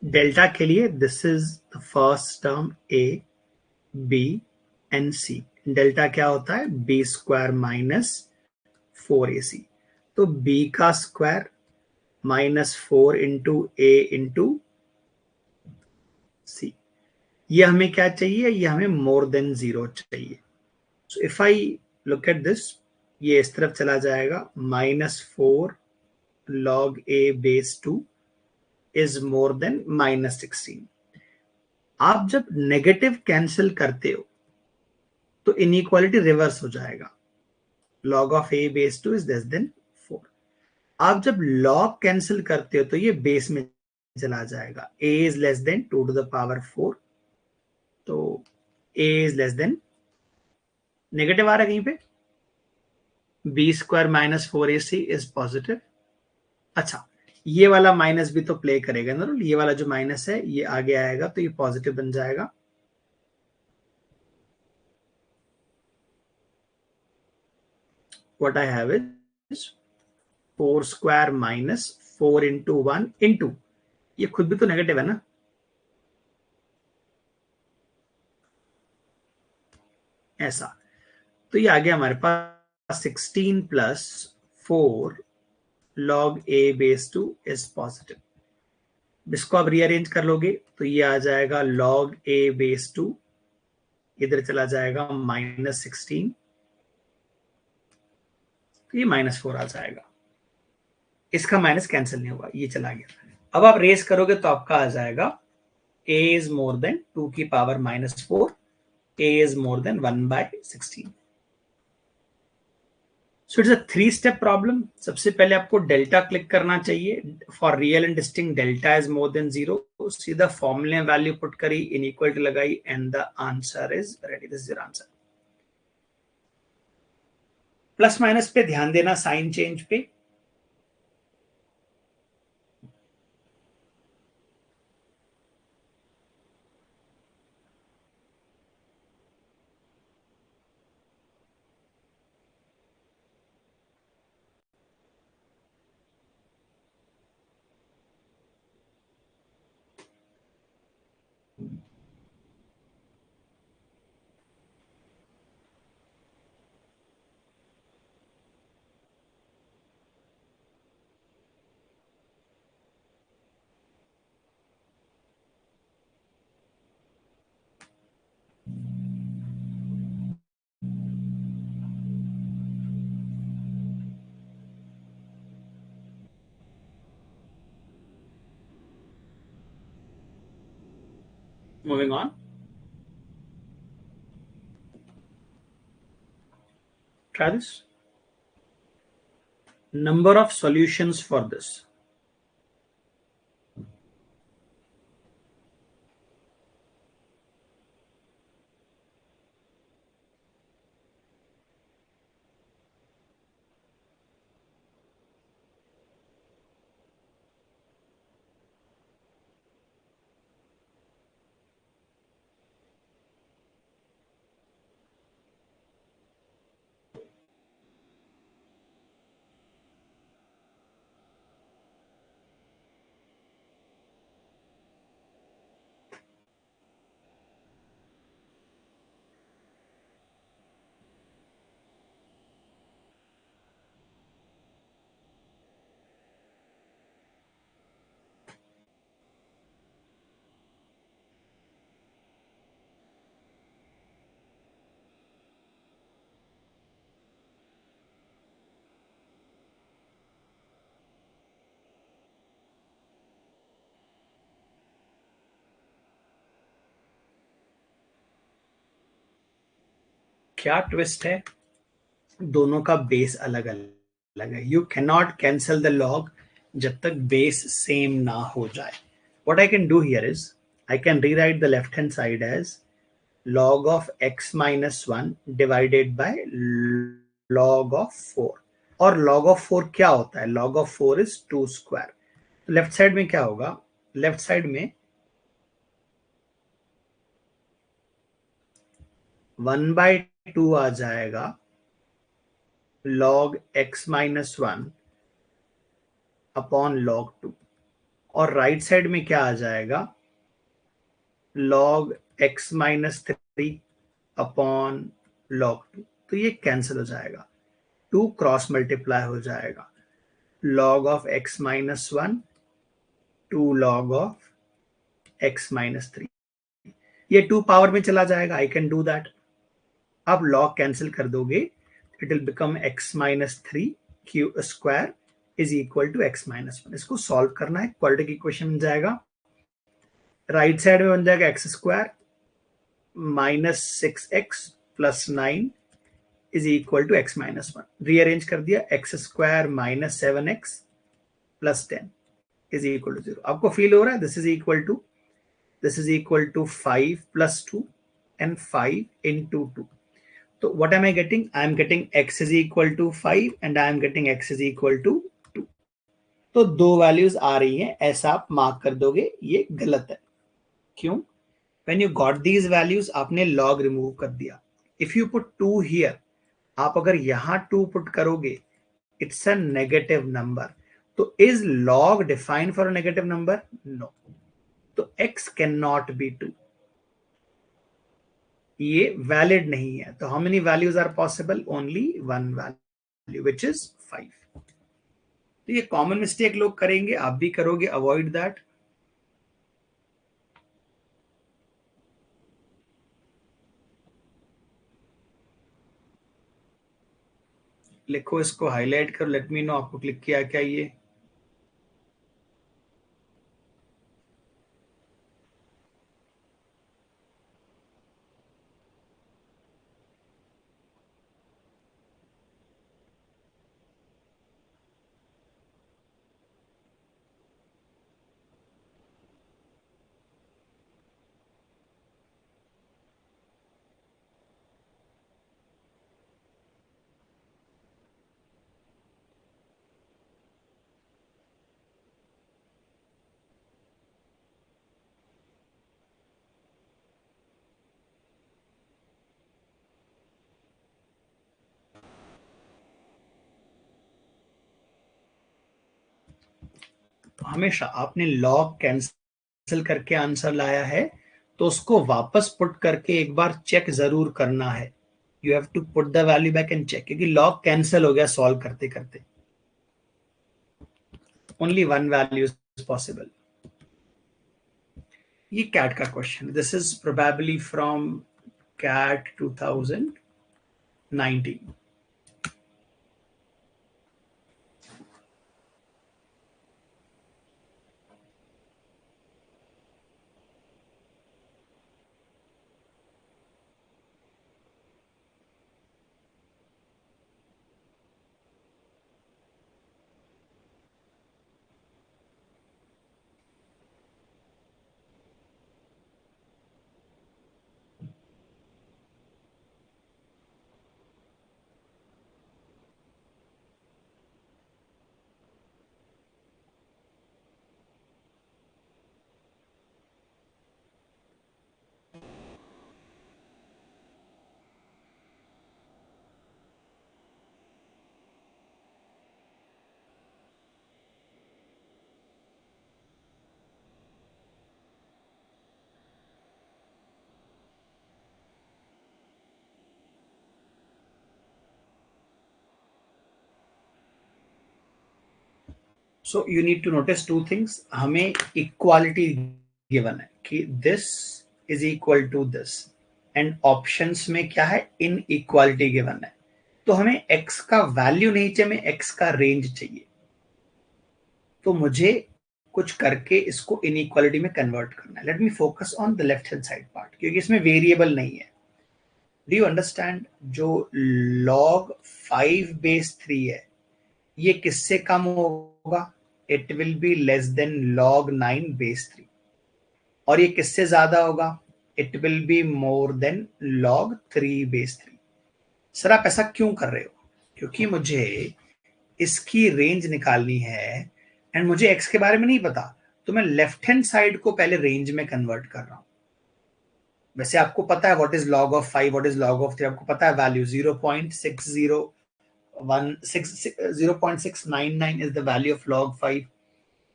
डेल्टा के लिए this is the first term a b and c. Delta क्या होता है? B square minus 4ac। तो b का square minus 4 into a into c. ये हमें क्या चाहिए? ये हमें मोर देन 0 चाहिए। So if I look at this, ये इस तरफ चला जाएगा, -4 log a base 2 is more then -16। आप जब नेगेटिव कैंसिल करते हो तो इनइक्वालिटी रिवर्स हो जाएगा, log of a base 2 is less than 4। आप जब log कैंसिल करते हो तो ये बेस में चला जाएगा, a is less than 2 to the power 4, तो a is less than, negative आ रहा है कहीं पे, b square minus 4ac is positive. अच्छा, ये वाला माइनस भी तो प्ले करेगा ना, ये वाला जो माइनस है ये आगे आएगा तो ये पॉजिटिव बन जाएगा। What I have is 4 square minus 4 into 1 into, ये खुद भी तो नेगेटिव है ना, ऐसा। तो ये आ गया हमारे पास 16 plus 4 log a base 2 is positive. इसको आप रीअरेंज कर लोगे तो ये आ जाएगा log a बेस 2, इधर चला जाएगा -16, तो ये -4 आ जाएगा, इसका माइनस कैंसिल नहीं होगा, ये चला गया। अब आप रेस करोगे तो आपका आ जाएगा a इज मोर देन 2 की power -4, a is more than 1/16। So it's a 3-step problem। सबसे पहले आपको डेल्टा क्लिक करना चाहिए, for real and distinct delta is more than 0, सीधा फॉर्मूले में वैल्यू पुट करी, इनइक्वलिटी लगाई and the answer is ready. This is your answer. Plus minus पे ध्यान देना, साइन चेंज पे। Moving on. Try this. Number of solutions for this. क्या ट्विस्ट है, दोनों का बेस अलग अलग है। You can not cancel the log जब तक बेस सेम ना हो जाए। What I can do here is I can rewrite the left hand side as log of x minus 1 divided by log of 4। और log of 4 क्या होता है, log of 4 is 2 square. तो लेफ्ट साइड में क्या होगा, लेफ्ट साइड में 1/2 आ जाएगा log x minus 1 upon log 2, और राइट साइड में क्या आ जाएगा log x minus 3 upon log 2। तो ये कैंसिल हो जाएगा, 2 क्रॉस मल्टीप्लाई हो जाएगा, log of x minus 1 2 log of x minus 3, ये 2 पावर में चला जाएगा। I can do that. अब log कैंसिल कर दोगे, it will become x minus 3 q square is equal to x minus 1। इसको सॉल्व करना है, क्वाड्रेटिक इक्वेशन बन जाएगा, राइट साइड में बन जाएगा x square minus 6x plus 9 is equal to x minus 1. Rearrange कर दिया, x square minus 7x plus 10 is equal to 0. आपको फील हो रहा है this is equal to 5 plus 2 and 5 into 2. So what am I getting? I am getting x is equal to 5 and I am getting x is equal to 2. तो दो values आ रही हैं, ऐसा आप मार्क कर दोगे, ये गलत है. क्यों? When you got these values, आपने log रिमूव कर दिया. If you put 2 here, आप अगर यहां 2 पुट करोगे, it's a negative number. तो is log defined for a negative number? No. तो x cannot be 2. ये वैलिड नहीं है. तो how many values are possible? Only one value which is 5. तो ये कॉमन मिस्टेक लोग करेंगे, आप भी करोगे, अवॉइड दैट. लिखो, इसको हाईलाइट करो, लेट मी नो आपको क्लिक किया क्या ये. हमेशा आपने लॉग कैंसिल करके आंसर लाया है तो उसको वापस पुट करके एक बार चेक जरूर करना है. You have to put the value back and check, क्योंकि लॉग कैंसिल हो गया सॉल्व करते करते. Only one value is possible. ये कैट का question, this is probably from CAT 2019. So you need to notice two things. हमें equality given है कि this is equal to this and options में क्या है, inequality given है. तो हमें x का वैल्यू नहीं चाहिए, हमें x का रेंज चाहिए. तो मुझे कुछ करके इसको इनइक्वालिटी में कन्वर्ट करना है. Let me focus on the left hand side part, क्योंकि इसमें वेरिएबल नहीं है. Do you understand? जो log 5 बेस 3 है, ये किससे कम होगा? It will be less than log 9 base 3. और ये किससे ज्यादा होगा? It will be more than log 3 base 3. Sir आप ऐसा क्यों कर रहे हो? क्योंकि मुझे इसकी रेंज निकालनी है एंड मुझे x के बारे में नहीं पता, तो मैं लेफ्ट हैंड साइड को पहले रेंज में कन्वर्ट कर रहा हूं. वैसे आपको पता है what is log of 5, what is log of 3, आपको पता है value 0.699 is the value of log 5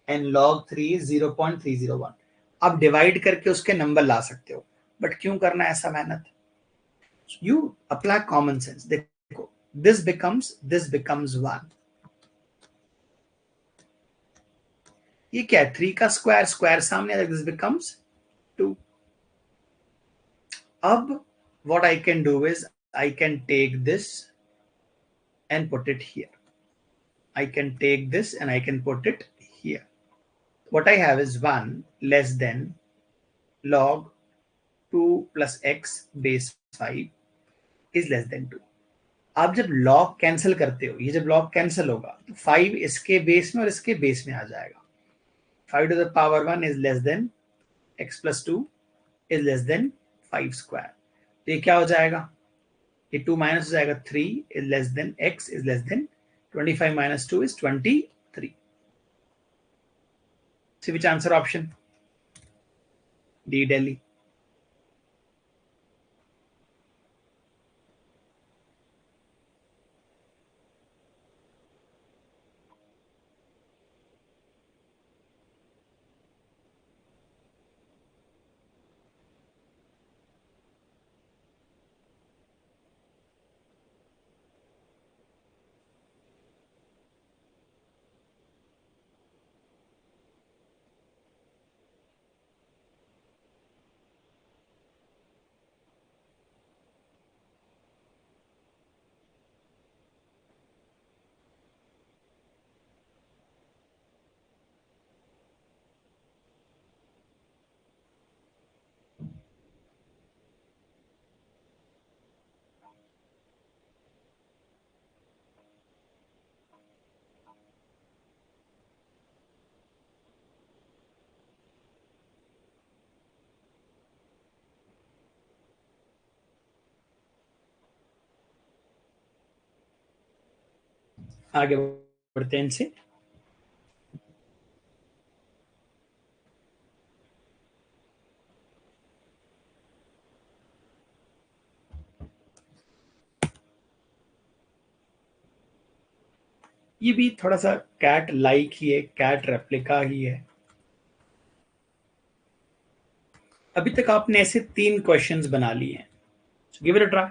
and log 3 is 0.301. आप डिवाइड करके उसके नंबर ला सकते हो, बट क्यों करना है ऐसा मेहनत? You apply common sense. देखो, this becomes 1. ये क्या है? 3 का स्क्वायर, स्क्वायर सामने आ जाएगा, this becomes 2. अब what I can do is I can take this and put it here. I can take this and I can put it here. What I have is 1 less than log 2 plus x base 5 is less than 2। आप जब log cancel करते हो, ये जब log cancel होगा तो 5 इसके base में और इसके बेस में आ जाएगा। 5 to the power 1 is less than x plus 2 is less than 5 square। तो ये क्या हो जाएगा, ये 2 माइनस हो जाएगा, 3 is less than x is less than 25 minus 2 is 23। See which answer option? D, Delhi। आगे बढ़ते हैं इनसे। ये भी थोड़ा सा कैट लाइक ही है, कैट रेप्लिका ही है। अभी तक आपने ऐसे 3 क्वेश्चंस बना लिए हैं, so give it a try.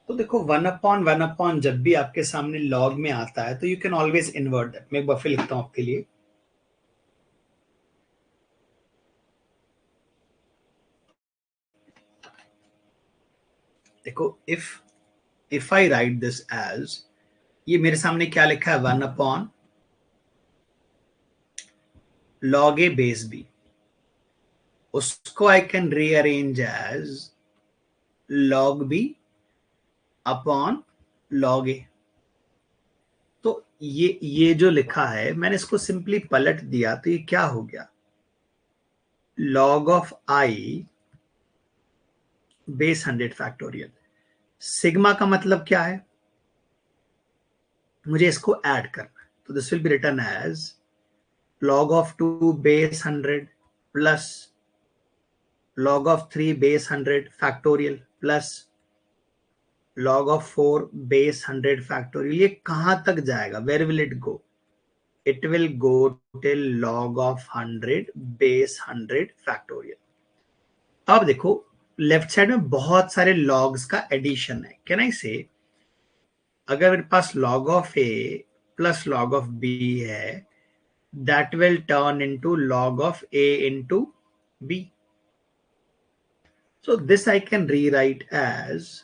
तो देखो 1/1 जब भी आपके सामने लॉग में आता है तो you can always invert that. मैं एक बार फिर लिखता हूं आपके लिए। देखो if I write this as, ये मेरे सामने क्या लिखा है, 1/log a बेस बी, उसको I can rearrange as log b upon log a। तो ये जो लिखा है मैंने इसको सिंपली पलट दिया तो ये क्या हो गया, log of i base 100 factorial. Sigma का मतलब क्या है, मुझे इसको ऐड करना है, तो this will be written as log of 2 base 100 plus log of 3 base 100 factorial plus log of 4 base 100 factorial. ये कहां तक जाएगा? Where will it go? It will go till log of 100 base 100 factorial. अब देखो left side में बहुत सारे logs का एडिशन है. कैन आई से अगर मेरे पास log of a plus log of b है, that will turn into log of a into b. So this I can rewrite as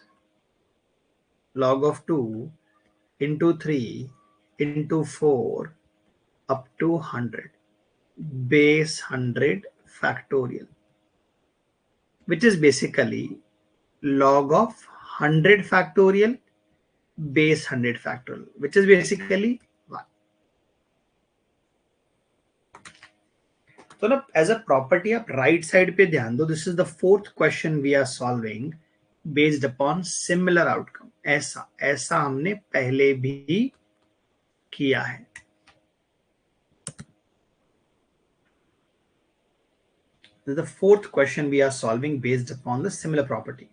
log of 2 into 3 into 4 up to 100 base 100 factorial, which is basically log of 100 factorial base 100 factorial, which is basically 1. तो ना as a property आप right side पे ध्यान दो. This is the fourth question we are solving based upon similar outcome. ऐसा ऐसा हमने पहले भी किया है. The fourth question we are solving based upon the similar property.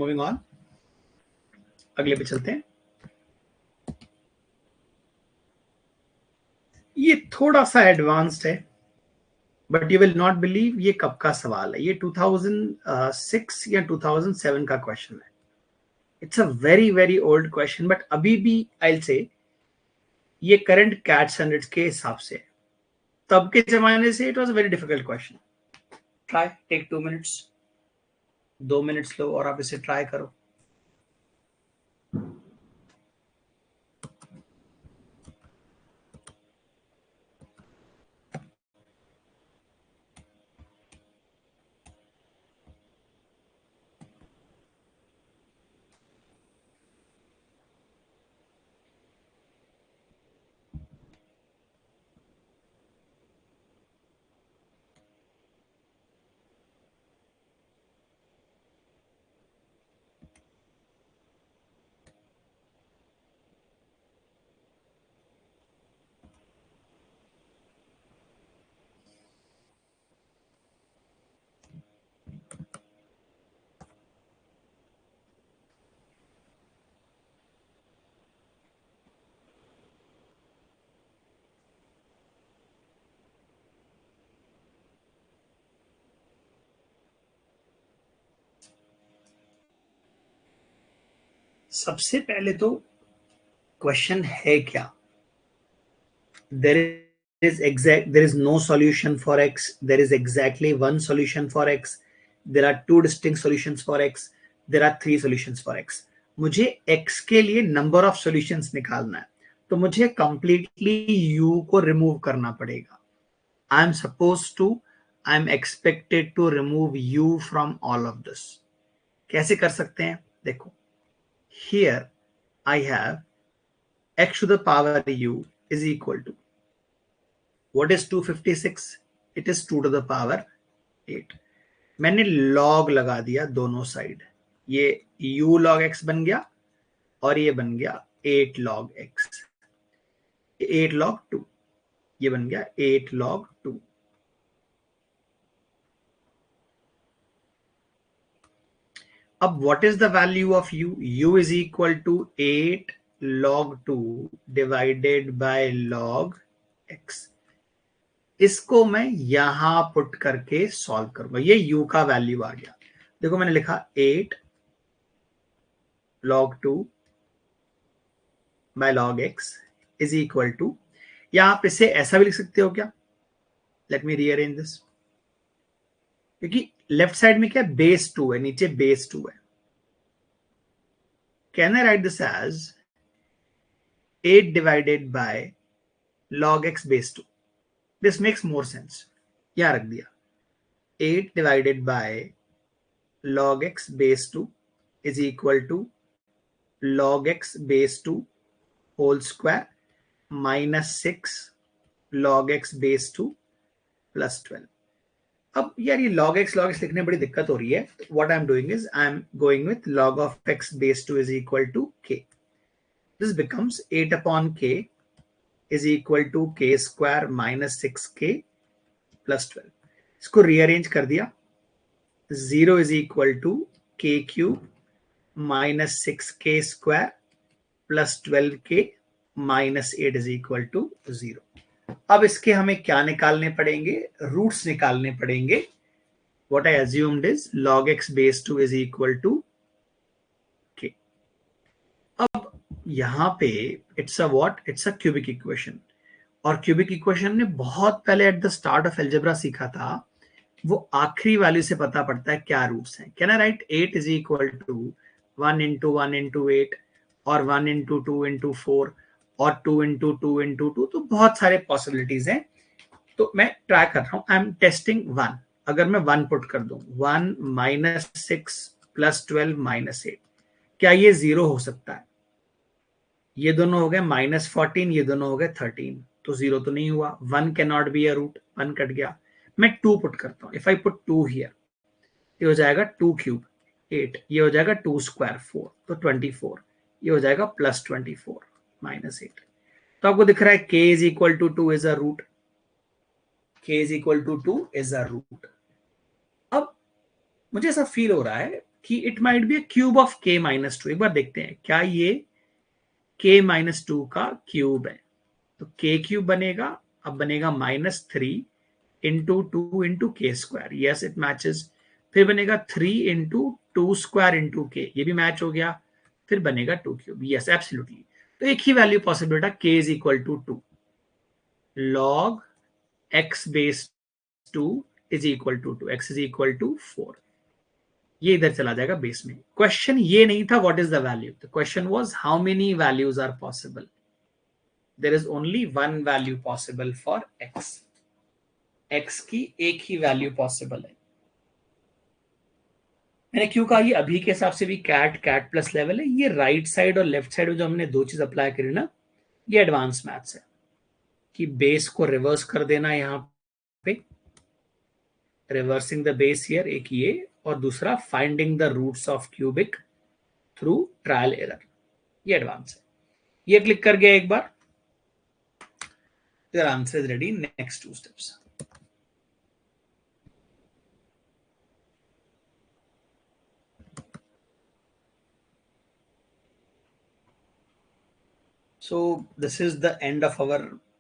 Moving on, अगले पे चलते हैं. ये थोड़ा सा एडवांस्ड है, but you will not believe ये कब का सवाल है. ये 2006 या 2007 का क्वेश्चन है. It's a very very old question, but अभी भी आई विल से ये करंट कैट स्टैंडर्ड्स के हिसाब से, तब के जमाने से it was a very difficult question. Try take 2 minutes, 2 minutes लो और आप इसे ट्राई करो. सबसे पहले तो क्वेश्चन है क्या. there is no solution for x, there is exactly one solution for x, there are two distinct solutions for x, there are three solutions for x. मुझे x के लिए नंबर ऑफ सॉल्यूशंस निकालना है, तो मुझे completely u को remove करना पड़ेगा. I am expected to remove u from all of this. कैसे कर सकते हैं? देखो, here I have x to the power u is equal to, what is 256? It is 2 to the power 8. मैंने log लगा दिया दोनों साइड. ये u log x बन गया और ये बन गया 8 log x. 8 log 2 ये बन गया 8 log 2. अब what is the value of u? u is equal to 8 log 2 divided by log x। इसको मैं यहां पुट करके सॉल्व करूंगा, ये u का वैल्यू आ गया। देखो मैंने लिखा 8 log 2 by log x is equal to, या आप इसे ऐसा भी लिख सकते हो क्या, लेट मी रीअरेंज दिस, क्योंकि लेफ्ट साइड में क्या बेस 2 है, नीचे बेस 2 है। Can I write this as 8 divided by log x base 2? This makes more sense. यहां रख दिया 8 divided by log x base 2 is equal to log x base 2 whole square minus 6 log x base 2 plus 12। अब यार ये log x लिखने में बड़ी दिक्कत हो रही है। What I am doing is I am going with log of x base 2 is equal to k। This becomes 8 upon k is equal to k square minus 6k plus 12। इसको rearrange कर दिया, 0 is equal to k cube minus 6k square plus 12k minus 8 is equal to 0। अब इसके हमें क्या निकालने पड़ेंगे, roots निकालने पड़ेंगे। What I assumed is log x base 2 is equal to k। अब यहां पे it's a what, it's a cubic equation, और क्यूबिक इक्वेशन ने बहुत पहले at the start of algebra सीखा था, वो आखिरी वैल्यू से पता पड़ता है क्या रूट्स हैं। Can I write 8 is equal to 1 into 1 into 8 और 1 इंटू 2 इंटू 4 और 2 इंटू 2 इंटू 2, तो बहुत सारे पॉसिबिलिटीज हैं। तो मैं ट्राई कर रहा हूं, आई एम टेस्टिंग 1। अगर मैं 1 पुट कर दूं, 1 माइनस 6 प्लस 12 माइनस 8, क्या ये 0 हो सकता है? ये दोनों हो गए माइनस 14, ये दोनों हो गए 13, तो 0 तो नहीं हुआ। 1 can not be a root, 1 cut गया। मैं 2 पुट करता हूं, इफ आई पुट 2 हियर, ये हो जाएगा 2 क्यूब 8, ये हो जाएगा 2 स्क्वायर 4, तो 24, ये हो जाएगा प्लस 24 माइनस 8। तो आपको दिख रहा है k is equal to 2 is a root, k is equal to 2 is a root. अब मुझे ऐसा फील हो रहा है कि it might be a cube of k minus 2। एक बार देखते हैं क्या ये k माइनस 2 का क्यूब है। तो k क्यूब बनेगा, अब बनेगा माइनस 3 इंटू 2 इंटू के स्क्वायर, यस इट मैचेस। फिर बनेगा 3 इंटू 2 स्क्वायर इंटू के, ये भी मैच हो गया। फिर बनेगा 2 क्यूब, यस एब्सोल्युटली। तो एक ही वैल्यू पॉसिबल बेटा, k is equal to 2 log x base 2 is equal to 2, x is equal to 4। ये इधर चला जाएगा बेस में। क्वेश्चन ये नहीं था what is the value, the question was how many values are possible. There is only one value possible for x। x की एक ही वैल्यू पॉसिबल है। मैंने क्यों कहा ये अभी के हिसाब से भी कैट प्लस लेवल है। ये राइट साइड और लेफ्ट साइड में जो हमने दो चीज अप्लाई करी ना, ये एडवांस मैथ्स है, कि बेस को रिवर्स कर देना, यहां पे रिवर्सिंग द बेस हियर, एक ये, और दूसरा finding the roots of cubic through trial error. ये एडवांस है। ये क्लिक कर गया एक बार, your answer is ready। next 2 steps। so this is the end of our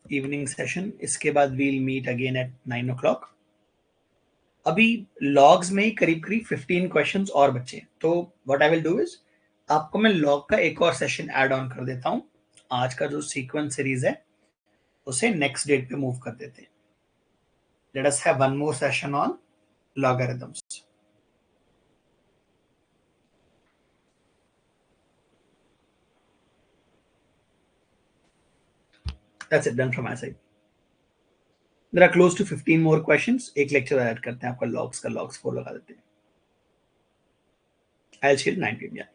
evening session। इसके बाद we'll meet again at 9 o'clock। अभी लॉग्स में ही करीब करीब 15 क्वेश्चंस और बचे, तो what I will do is आपको मैं लॉग का एक और सेशन ऐड ऑन कर देता हूं। आज का जो सीक्वेंस सीरीज है उसे नेक्स्ट डेट पे मूव कर देते हैं। Let us have one more session on logarithms. That's it, done from my side. There are close to 15 more questions. एक लेक्चर ऐड करते हैं आपका लॉग्स का, लॉग्स 4 लगा देते हैं। I will see you 9 PM।